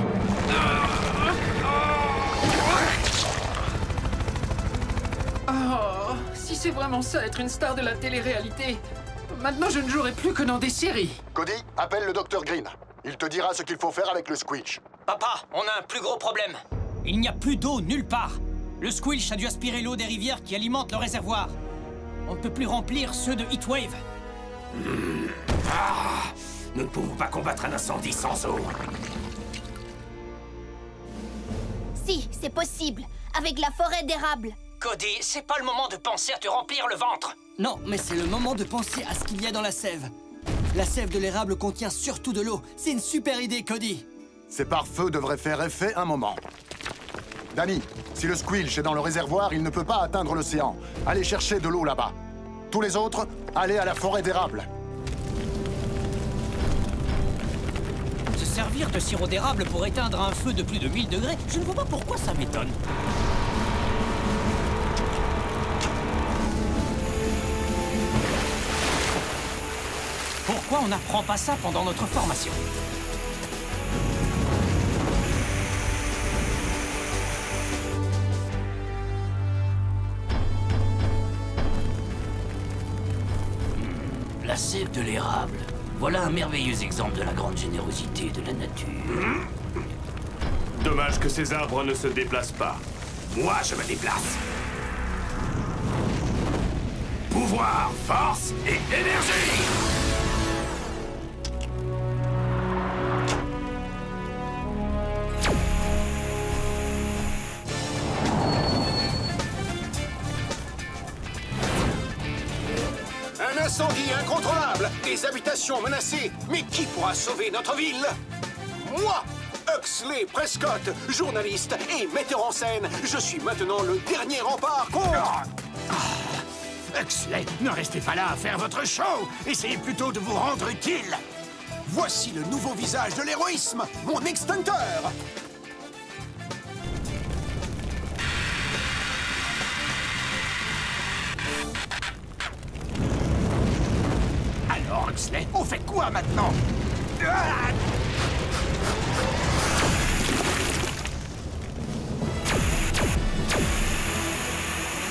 Oh, si c'est vraiment ça, être une star de la télé-réalité, maintenant je ne jouerai plus que dans des séries. Cody, appelle le Dr Green. Il te dira ce qu'il faut faire avec le squilch. Papa, on a un plus gros problème. Il n'y a plus d'eau nulle part. Le squilch a dû aspirer l'eau des rivières qui alimentent le réservoir. On ne peut plus remplir ceux de Heatwave. Nous ne pouvons pas combattre un incendie sans eau. Si, c'est possible, avec la forêt d'érable. Cody, c'est pas le moment de penser à te remplir le ventre. Non, mais c'est le moment de penser à ce qu'il y a dans la sève. La sève de l'érable contient surtout de l'eau. C'est une super idée, Cody. Ces pare-feux devraient faire effet un moment. Danny, si le Squilch est dans le réservoir, il ne peut pas atteindre l'océan. Allez chercher de l'eau là-bas. Tous les autres, allez à la forêt d'érable. Se servir de sirop d'érable pour éteindre un feu de plus de 1000 degrés, je ne vois pas pourquoi ça m'étonne. Pourquoi on n'apprend pas ça pendant notre formation? La sève de l'érable. Voilà un merveilleux exemple de la grande générosité de la nature. Dommage que ces arbres ne se déplacent pas. Moi, je me déplace. Pouvoir, force et énergie! Un incendie incontrôlable, des habitations menacées. Mais qui pourra sauver notre ville? Moi, Huxley Prescott, journaliste et metteur en scène. Je suis maintenant le dernier rempart contre... Huxley, ne restez pas là à faire votre show. Essayez plutôt de vous rendre utile. Voici le nouveau visage de l'héroïsme, mon extincteur. Alors, Huxley, on fait quoi maintenant?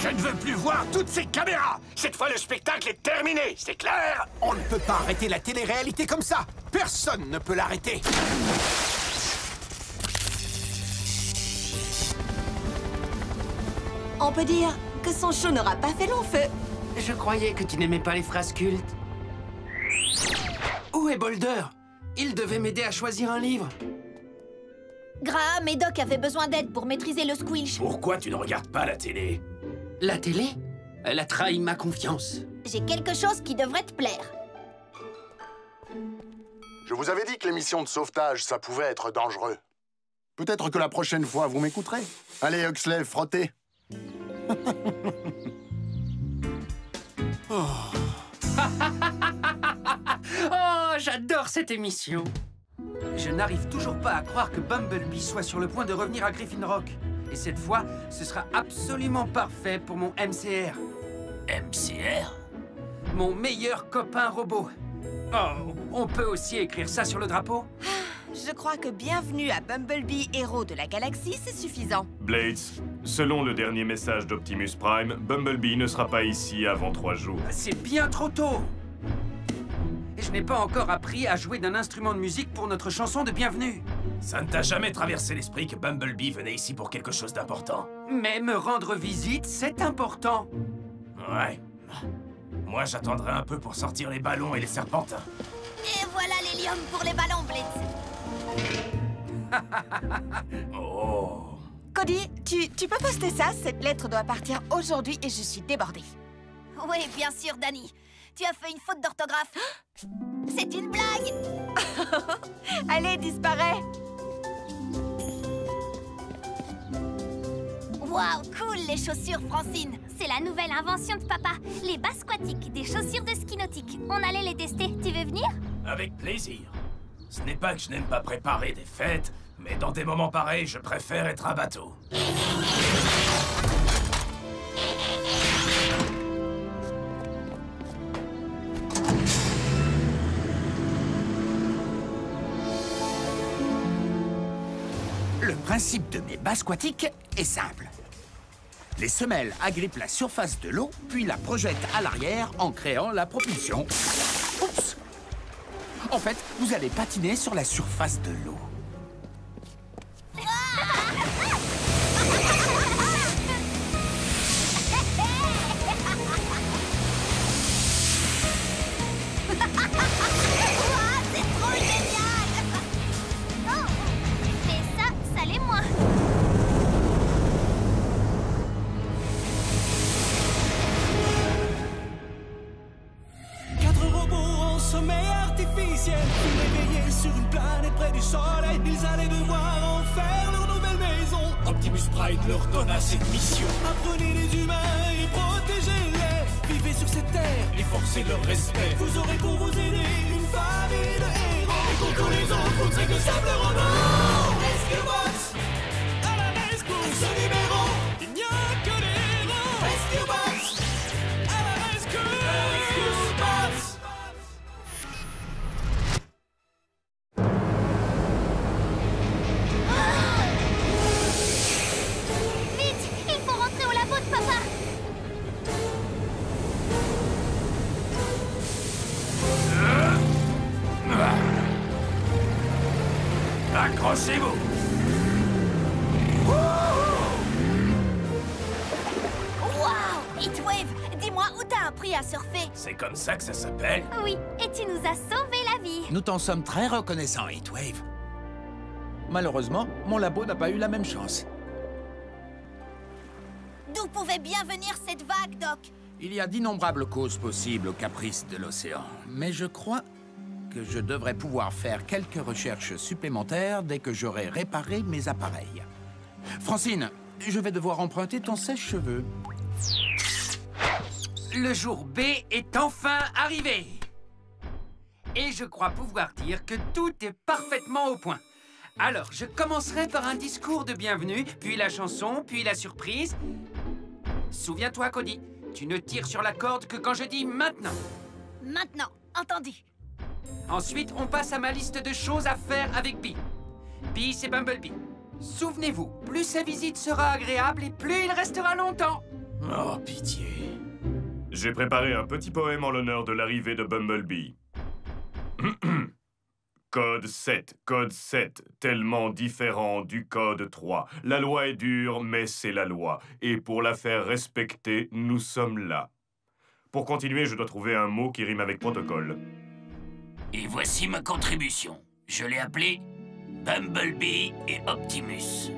Je ne veux plus voir toutes ces caméras. Cette fois, le spectacle est terminé, c'est clair? On ne peut pas arrêter la télé-réalité comme ça. Personne ne peut l'arrêter. On peut dire que son show n'aura pas fait long feu. Je croyais que tu n'aimais pas les phrases cultes. Où est Boulder? Il devait m'aider à choisir un livre. Graham et Doc avaient besoin d'aide pour maîtriser le Squilch. Pourquoi tu ne regardes pas la télé? La télé? Elle a trahi ma confiance. J'ai quelque chose qui devrait te plaire. Je vous avais dit que les missions de sauvetage, ça pouvait être dangereux. Peut-être que la prochaine fois, vous m'écouterez. Allez, Huxley, frottez. Oh, j'adore cette émission. Je n'arrive toujours pas à croire que Bumblebee soit sur le point de revenir à Griffin Rock. Et cette fois, ce sera absolument parfait pour mon MCR. MCR? Mon meilleur copain robot. Oh, on peut aussi écrire ça sur le drapeau? Je crois que bienvenue à Bumblebee, héros de la galaxie, c'est suffisant. Blades, selon le dernier message d'Optimus Prime, Bumblebee ne sera pas ici avant 3 jours. C'est bien trop tôt. Et je n'ai pas encore appris à jouer d'un instrument de musique pour notre chanson de bienvenue. Ça ne t'a jamais traversé l'esprit que Bumblebee venait ici pour quelque chose d'important? Mais me rendre visite, c'est important. Ouais. Moi, j'attendrai un peu pour sortir les ballons et les serpentins. Et voilà l'hélium pour les ballons, Blitz. Oh. Cody, tu peux poster ça? Cette lettre doit partir aujourd'hui et je suis débordée. Oui, bien sûr, Danny. Tu as fait une faute d'orthographe. C'est une blague. Allez, disparais. Waouh, cool les chaussures, Francine. C'est la nouvelle invention de papa. Les bas squatiques, des chaussures de ski nautique. On allait les tester. Tu veux venir? Avec plaisir. Ce n'est pas que je n'aime pas préparer des fêtes, mais dans des moments pareils, je préfère être à bateau. Le principe de mes bas squatiques est simple. Les semelles agrippent la surface de l'eau, puis la projettent à l'arrière en créant la propulsion. Oups! En fait, vous allez patiner sur la surface de l'eau. C'est trop génial! Oh, mais ça l'est moins. ils allaient devoir en faire leur nouvelle maison. Optimus Prime leur donna cette mission. Apprenez les humains et protégez-les. Vivez sur cette terre et forcez leur respect. Vous aurez pour vous aider une famille de héros. Et pour tous les autres, vous ne serez que simples robots. Rescue Bots, à la rescousse. À ce numéro, il n'y a que des héros. Rescue Bots, à la rescousse. Rescue Bots. Vite, il faut rentrer au labo de papa. Accrochez-vous! Waouh! Heatwave, dis-moi où t'as appris à surfer? C'est comme ça que ça s'appelle? Oui, et tu nous as sauvé la vie. Nous t'en sommes très reconnaissants, Heatwave. Malheureusement, mon labo n'a pas eu la même chance. D'où pouvait bien venir cette vague, Doc? Il y a d'innombrables causes possibles aux caprices de l'océan. Mais je crois que je devrais pouvoir faire quelques recherches supplémentaires dès que j'aurai réparé mes appareils. Francine, je vais devoir emprunter ton sèche-cheveux. Le jour B est enfin arrivé. Et je crois pouvoir dire que tout est parfaitement au point. Alors, je commencerai par un discours de bienvenue, puis la chanson, puis la surprise. Souviens-toi, Cody, tu ne tires sur la corde que quand je dis maintenant. Maintenant, entendu. Ensuite, on passe à ma liste de choses à faire avec Bee. Bee, c'est Bumblebee. Souvenez-vous, plus sa visite sera agréable et plus il restera longtemps. Oh, pitié. J'ai préparé un petit poème en l'honneur de l'arrivée de Bumblebee. Code 7, tellement différent du code 3. La loi est dure, mais c'est la loi. Et pour la faire respecter, nous sommes là. Pour continuer, je dois trouver un mot qui rime avec protocole. Et voici ma contribution. Je l'ai appelé Bumblebee et Optimus.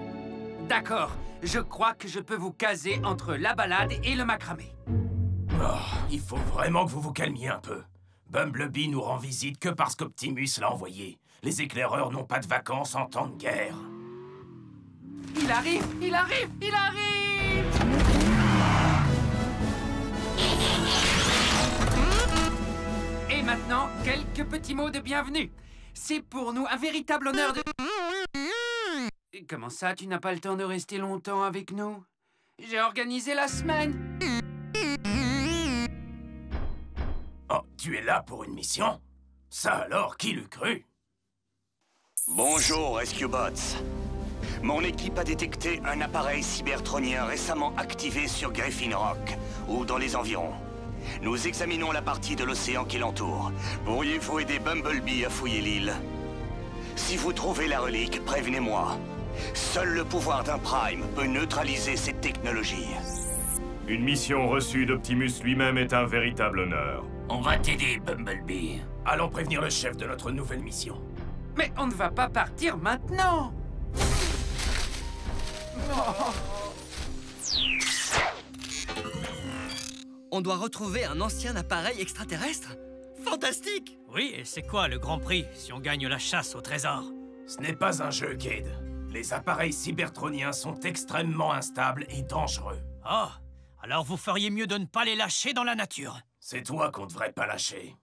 D'accord, je crois que je peux vous caser entre la balade et le macramé. Oh, il faut vraiment que vous vous calmiez un peu. Bumblebee nous rend visite que parce qu'Optimus l'a envoyé. Les éclaireurs n'ont pas de vacances en temps de guerre. Il arrive, il arrive, il arrive! Et maintenant, quelques petits mots de bienvenue. C'est pour nous un véritable honneur de... Comment ça, tu n'as pas le temps de rester longtemps avec nous? J'ai organisé la semaine. Oh, tu es là pour une mission? Ça alors, qui l'eût cru? Bonjour, Rescue Bots. Mon équipe a détecté un appareil cybertronien récemment activé sur Griffin Rock, ou dans les environs. Nous examinons la partie de l'océan qui l'entoure. Pourriez-vous aider Bumblebee à fouiller l'île? Si vous trouvez la relique, prévenez-moi. Seul le pouvoir d'un Prime peut neutraliser cette technologie. Une mission reçue d'Optimus lui-même est un véritable honneur. On va t'aider, Bumblebee. Allons prévenir le chef de notre nouvelle mission. Mais on ne va pas partir maintenant. On doit retrouver un ancien appareil extraterrestre? Fantastique! Oui, et c'est quoi le grand prix si on gagne la chasse au trésor? Ce n'est pas un jeu, Cade. Les appareils cybertroniens sont extrêmement instables et dangereux. Oh, alors vous feriez mieux de ne pas les lâcher dans la nature. C'est toi qu'on devrait pas lâcher.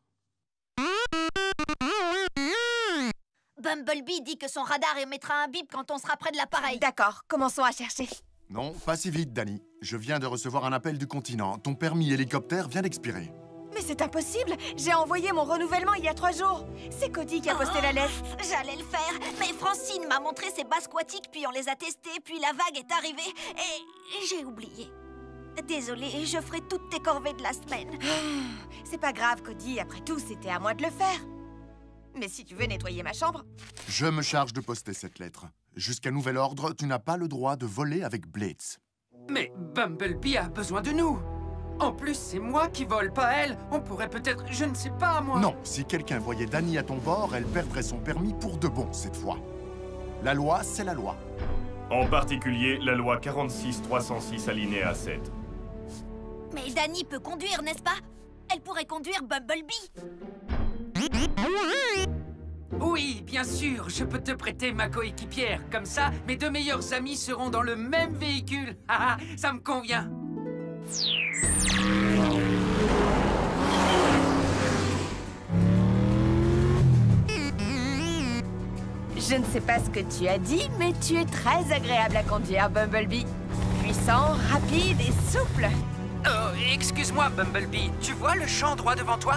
Bumblebee dit que son radar émettra un bip quand on sera près de l'appareil. D'accord, commençons à chercher. Non, pas si vite, Danny. Je viens de recevoir un appel du continent. Ton permis hélicoptère vient d'expirer. Mais c'est impossible. J'ai envoyé mon renouvellement il y a 3 jours. C'est Cody qui a posté la lettre. J'allais le faire, mais Francine m'a montré ses bases aquatiques, puis on les a testées, puis la vague est arrivée, et j'ai oublié. Désolée, je ferai toutes tes corvées de la semaine. C'est pas grave, Cody. Après tout, c'était à moi de le faire. Mais si tu veux nettoyer ma chambre... Je me charge de poster cette lettre. Jusqu'à nouvel ordre, tu n'as pas le droit de voler avec Blitz. Mais Bumblebee a besoin de nous. En plus, c'est moi qui vole, pas elle. On pourrait peut-être... Je ne sais pas, moi... Non, si quelqu'un voyait Danny à ton bord, elle perdrait son permis pour de bon, cette fois. La loi, c'est la loi. En particulier, la loi 46-306 alinéa 7. Mais Danny peut conduire, n'est-ce pas? Elle pourrait conduire Bumblebee. Oui, bien sûr, je peux te prêter ma coéquipière. Comme ça, mes deux meilleurs amis seront dans le même véhicule. Ah, ça me convient. Je ne sais pas ce que tu as dit, mais tu es très agréable à conduire, Bumblebee. Puissant, rapide et souple. Oh, excuse-moi, Bumblebee. Tu vois le champ droit devant toi?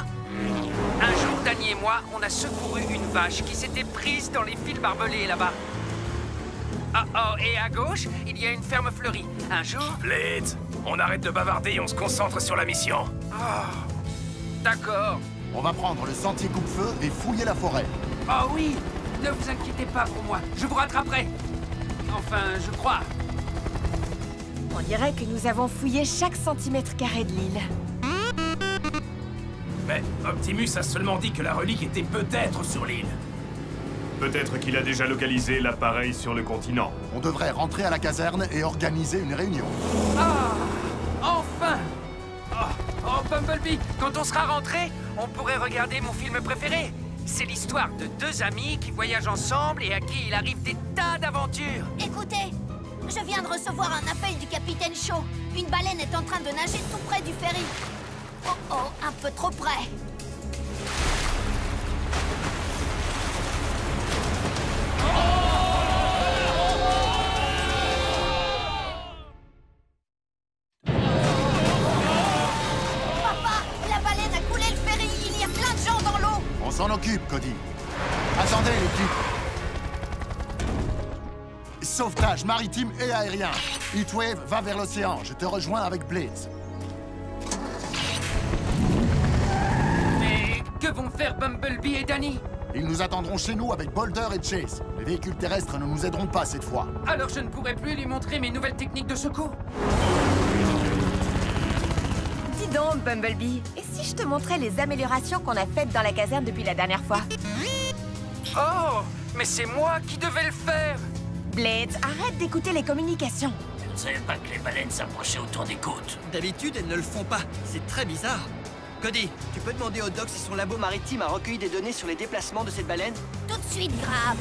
Un jour, Danny et moi, on a secouru une vache qui s'était prise dans les fils barbelés là-bas. Oh, et à gauche, il y a une ferme fleurie. Un jour... Blades, on arrête de bavarder et on se concentre sur la mission. Oh, d'accord. On va prendre le sentier coupe-feu et fouiller la forêt. Oh oui, ne vous inquiétez pas pour moi, je vous rattraperai. Enfin, je crois. On dirait que nous avons fouillé chaque centimètre carré de l'île. Mais Optimus a seulement dit que la relique était peut-être sur l'île. Peut-être qu'il a déjà localisé l'appareil sur le continent. On devrait rentrer à la caserne et organiser une réunion. Ah, enfin. Oh, Bumblebee, quand on sera rentré, on pourrait regarder mon film préféré. C'est l'histoire de deux amis qui voyagent ensemble et à qui il arrive des tas d'aventures. Écoutez, je viens de recevoir un appel du capitaine Shaw. Une baleine est en train de nager tout près du ferry. Oh, un peu trop près. Papa, la baleine a coulé le ferry. Il y a plein de gens dans l'eau. On s'en occupe, Cody. Attendez, l'équipe. Sauvetage maritime et aérien. Heatwave va vers l'océan. Je te rejoins avec Blades. Mais que vont faire Bumblebee et Danny? Ils nous attendront chez nous avec Boulder et Chase. Les véhicules terrestres ne nous aideront pas cette fois. Alors je ne pourrai plus lui montrer mes nouvelles techniques de secours? Dis donc, Bumblebee, et si je te montrais les améliorations qu'on a faites dans la caserne depuis la dernière fois? Oh, mais c'est moi qui devais le faire! Blades, arrête d'écouter les communications. Je ne savais pas que les baleines s'approchaient autour des côtes. D'habitude, elles ne le font pas. C'est très bizarre. Cody, tu peux demander au doc si son labo maritime a recueilli des données sur les déplacements de cette baleine? Tout de suite, Grave.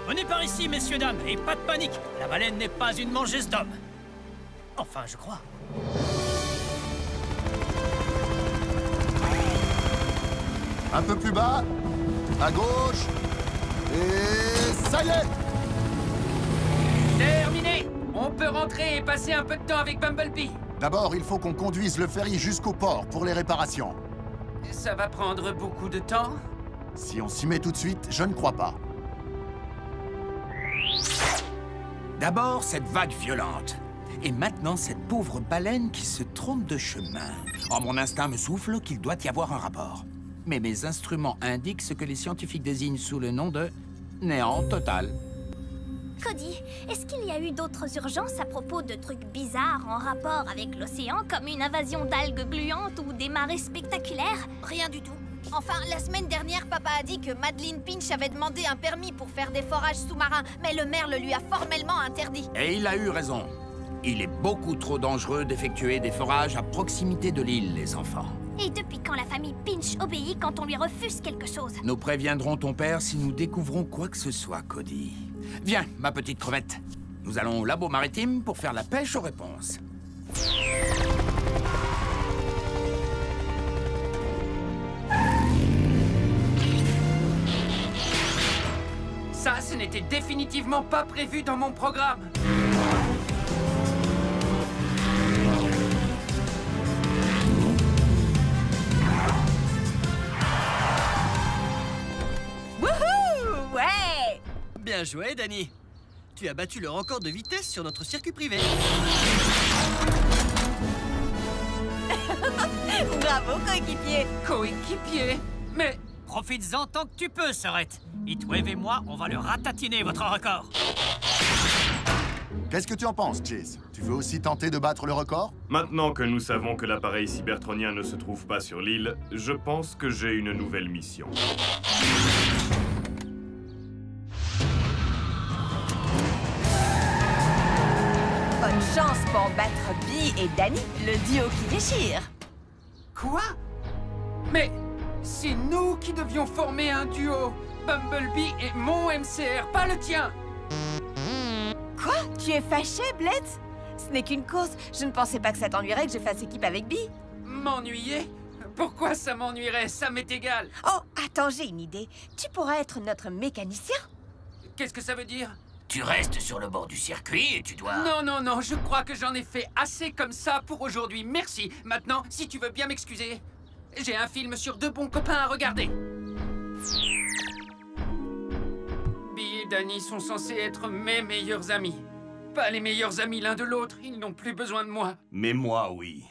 Venez par ici, messieurs, dames, et pas de panique. La baleine n'est pas une mangeuse d'hommes. Enfin, je crois. Un peu plus bas, à gauche, et ça y est! Terminé! On peut rentrer et passer un peu de temps avec Bumblebee. D'abord, il faut qu'on conduise le ferry jusqu'au port pour les réparations. Ça va prendre beaucoup de temps? Si on s'y met tout de suite, je ne crois pas. D'abord, cette vague violente. Et maintenant, cette pauvre baleine qui se trompe de chemin. Oh, mon instinct me souffle qu'il doit y avoir un rapport. Mais mes instruments indiquent ce que les scientifiques désignent sous le nom de néant total. Cody, est-ce qu'il y a eu d'autres urgences à propos de trucs bizarres en rapport avec l'océan, comme une invasion d'algues gluantes ou des marées spectaculaires? Rien du tout. Enfin, la semaine dernière, papa a dit que Madeline Pinch avait demandé un permis pour faire des forages sous-marins, mais le maire le lui a formellement interdit. Et il a eu raison. Il est beaucoup trop dangereux d'effectuer des forages à proximité de l'île, les enfants. Et depuis quand la famille Pinch obéit quand on lui refuse quelque chose? Nous préviendrons ton père si nous découvrons quoi que ce soit, Cody. Viens, ma petite crevette. Nous allons au labo maritime pour faire la pêche aux réponses. Ça, ce n'était définitivement pas prévu dans mon programme. Wouhou! Ouais! Bien joué, Danny. Tu as battu le record de vitesse sur notre circuit privé. Bravo, coéquipier! Coéquipier? Mais... Profites-en tant que tu peux, Sorette. Heatwave et moi, on va le ratatiner, votre record. Qu'est-ce que tu en penses, Chase? Tu veux aussi tenter de battre le record? Maintenant que nous savons que l'appareil cybertronien ne se trouve pas sur l'île, je pense que j'ai une nouvelle mission. Bonne chance pour battre Bee et Danny, le duo qui déchire. Quoi? Mais c'est nous qui devions former un duo. Bumblebee et mon MCR, pas le tien. Quoi? Tu es fâché, Blitz? Ce n'est qu'une course. Je ne pensais pas que ça t'ennuierait que je fasse équipe avec Bee. M'ennuyer? Pourquoi ça m'ennuierait? Ça m'est égal. Oh, attends, j'ai une idée. Tu pourrais être notre mécanicien? Qu'est-ce que ça veut dire? Tu restes sur le bord du circuit et tu dois... Non, non, non, je crois que j'en ai fait assez comme ça pour aujourd'hui. Merci. Maintenant, si tu veux bien m'excuser, j'ai un film sur deux bons copains à regarder. Bee et Danny sont censés être mes meilleurs amis. Pas les meilleurs amis l'un de l'autre, ils n'ont plus besoin de moi. Mais moi, oui.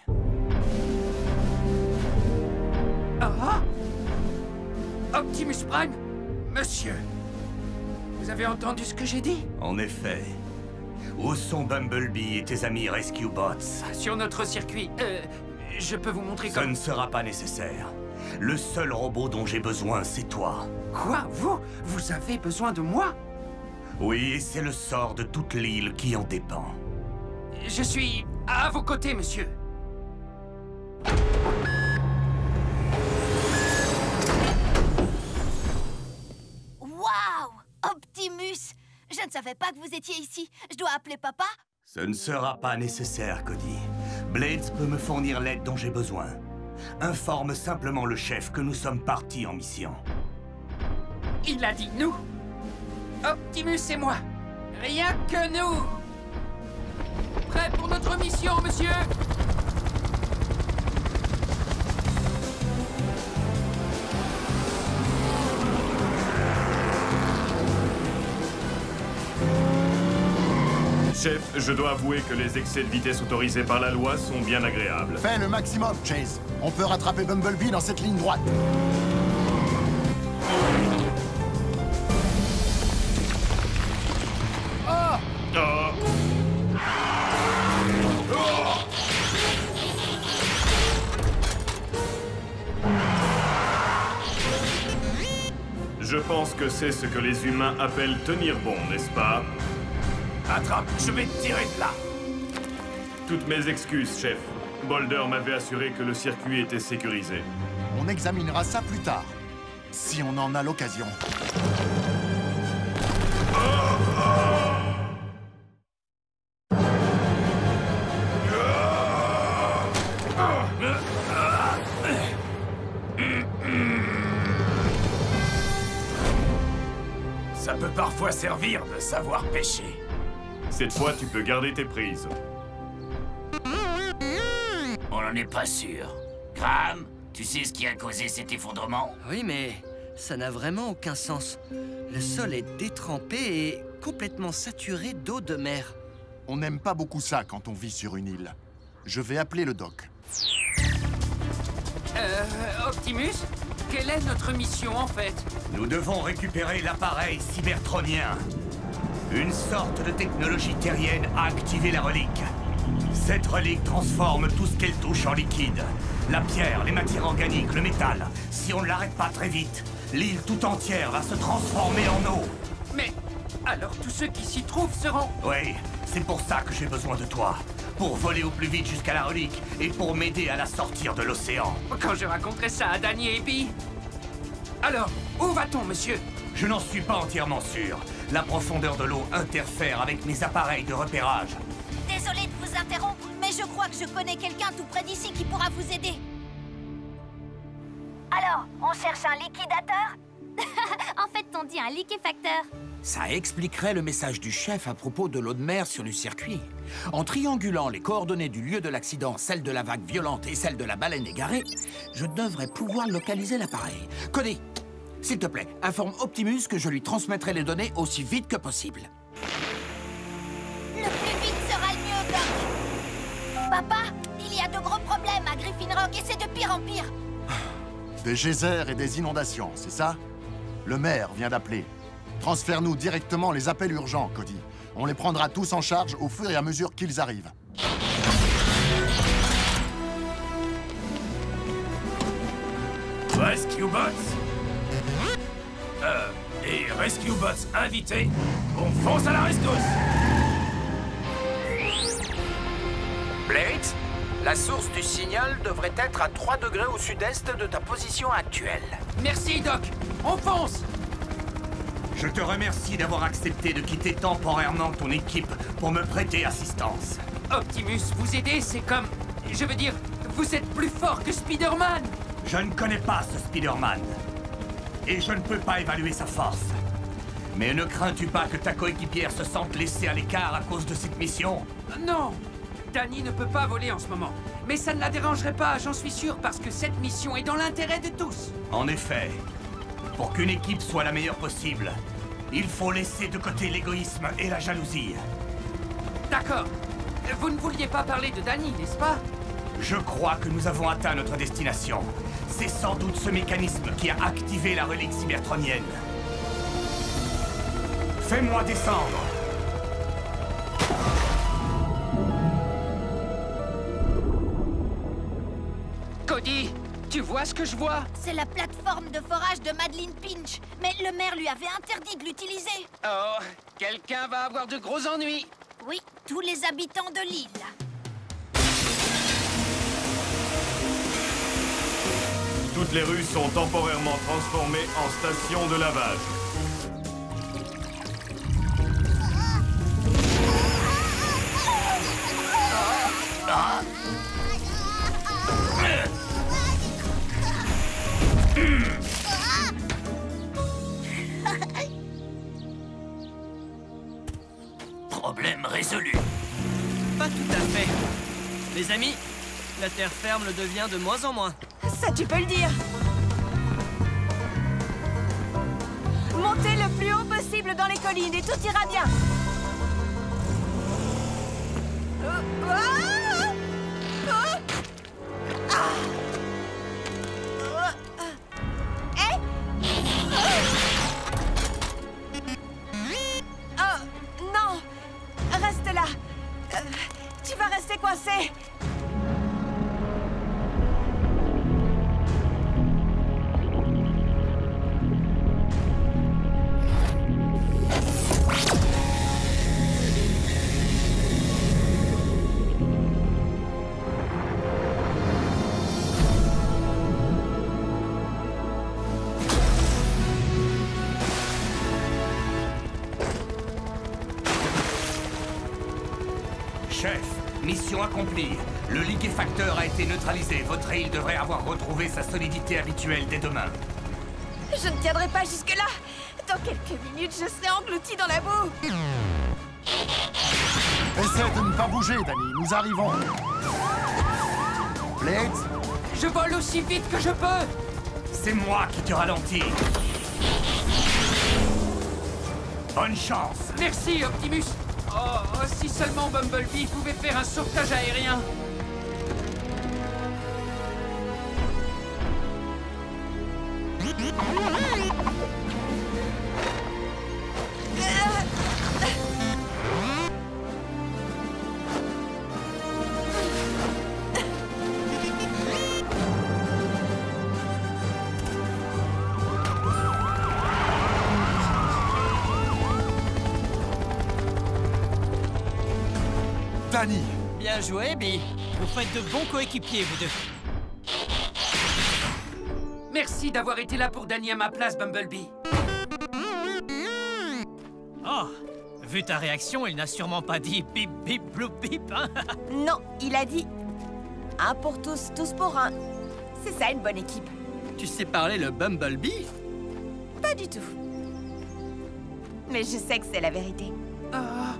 Ah! Optimus Prime? Monsieur, vous avez entendu ce que j'ai dit? En effet. Où sont Bumblebee et tes amis Rescue Bots? Sur notre circuit, je peux vous montrer Ça comme... ne sera pas nécessaire. Le seul robot dont j'ai besoin, c'est toi. Quoi? Vous avez besoin de moi? Oui, et c'est le sort de toute l'île qui en dépend. Je suis à vos côtés, monsieur. Waouh! Optimus! Je ne savais pas que vous étiez ici. Je dois appeler papa? Ce ne sera pas nécessaire, Cody. Blades peut me fournir l'aide dont j'ai besoin. Informe simplement le chef que nous sommes partis en mission. Il a dit nous. Optimus et moi. Rien que nous. Prêt pour notre mission, monsieur? Chef, je dois avouer que les excès de vitesse autorisés par la loi sont bien agréables. Fais le maximum, Chase. On peut rattraper Bumblebee dans cette ligne droite. Ah! Je pense que c'est ce que les humains appellent tenir bon, n'est-ce pas? Attrape, je vais te tirer de là. Toutes mes excuses, chef. Boulder m'avait assuré que le circuit était sécurisé. On examinera ça plus tard, si on en a l'occasion. Ça peut parfois servir de savoir pêcher. Cette fois, tu peux garder tes prises. On n'en est pas sûr. Graham, tu sais ce qui a causé cet effondrement? Oui, mais ça n'a vraiment aucun sens. Le sol est détrempé et complètement saturé d'eau de mer. On n'aime pas beaucoup ça quand on vit sur une île. Je vais appeler le doc. Optimus, quelle est notre mission en fait? Nous devons récupérer l'appareil cybertronien. Une sorte de technologie terrienne a activé la relique. Cette relique transforme tout ce qu'elle touche en liquide. La pierre, les matières organiques, le métal. Si on ne l'arrête pas très vite, l'île tout entière va se transformer en eau. Mais alors tous ceux qui s'y trouvent seront... Oui, c'est pour ça que j'ai besoin de toi. Pour voler au plus vite jusqu'à la relique et pour m'aider à la sortir de l'océan. Quand je raconterai ça à Danny et Bee... Alors, où va-t-on, monsieur? Je n'en suis pas entièrement sûr. La profondeur de l'eau interfère avec mes appareils de repérage. Désolée de vous interrompre, mais je crois que je connais quelqu'un tout près d'ici qui pourra vous aider. Alors, on cherche un liquidateur? En fait, on dit un liquéfacteur. Ça expliquerait le message du chef à propos de l'eau de mer sur le circuit. En triangulant les coordonnées du lieu de l'accident, celle de la vague violente et celle de la baleine égarée, je devrais pouvoir localiser l'appareil. Cody, s'il te plaît, informe Optimus que je lui transmettrai les données aussi vite que possible. Le plus vite sera le mieux, Doc. Papa, il y a de gros problèmes à Griffin Rock et c'est de pire en pire. Des geysers et des inondations, c'est ça? Le maire vient d'appeler. Transfère-nous directement les appels urgents, Cody. On les prendra tous en charge au fur et à mesure qu'ils arrivent. Rescue Bots. Et Rescue Bots invités, on fonce à la rescousse. Blade, la source du signal devrait être à 3 degrés au sud-est de ta position actuelle. Merci, Doc. On fonce! Je te remercie d'avoir accepté de quitter temporairement ton équipe pour me prêter assistance. Optimus, vous aider, c'est comme... Je veux dire, vous êtes plus fort que Spider-Man! Je ne connais pas ce Spider-Man. Et je ne peux pas évaluer sa force. Mais ne crains-tu pas que ta coéquipière se sente laissée à l'écart à cause de cette mission? Non! Dani ne peut pas voler en ce moment. Mais ça ne la dérangerait pas, j'en suis sûr, parce que cette mission est dans l'intérêt de tous. En effet, pour qu'une équipe soit la meilleure possible, il faut laisser de côté l'égoïsme et la jalousie. D'accord. Vous ne vouliez pas parler de Dani, n'est-ce pas? Je crois que nous avons atteint notre destination. C'est sans doute ce mécanisme qui a activé la relique cybertronienne. Fais-moi descendre. Cody, tu vois ce que je vois? C'est la plateforme de forage de Madeline Pinch. Mais le maire lui avait interdit de l'utiliser. Oh, quelqu'un va avoir de gros ennuis. Oui, tous les habitants de l'île. Toutes les rues sont temporairement transformées en station de lavage. Problème résolu. Pas tout à fait. Les amis, la terre ferme le devient de moins en moins. Ça, tu peux le dire. Montez le plus haut possible dans les collines et tout ira bien. Oh, non. Reste là. Tu vas rester coincé. Chef, mission accomplie. Le liquéfacteur a été neutralisé. Votre île devrait avoir retrouvé sa solidité habituelle dès demain. Je ne tiendrai pas jusque-là. Dans quelques minutes, je serai englouti dans la boue. Essaie de ne pas bouger, Dani. Nous arrivons. Blade? Je vole aussi vite que je peux. C'est moi qui te ralentis. Bonne chance. Merci, Optimus. Oh, si seulement Bumblebee pouvait faire un sauvetage aérien. Dani! Bien joué, Bee. Vous faites de bons coéquipiers, vous deux. Merci d'avoir été là pour Dani à ma place, Bumblebee. Oh, vu ta réaction, il n'a sûrement pas dit bip bip bloup bip, hein? Non, il a dit un pour tous, tous pour un. C'est ça, une bonne équipe. Tu sais parler le Bumblebee? Pas du tout. Mais je sais que c'est la vérité. Ah,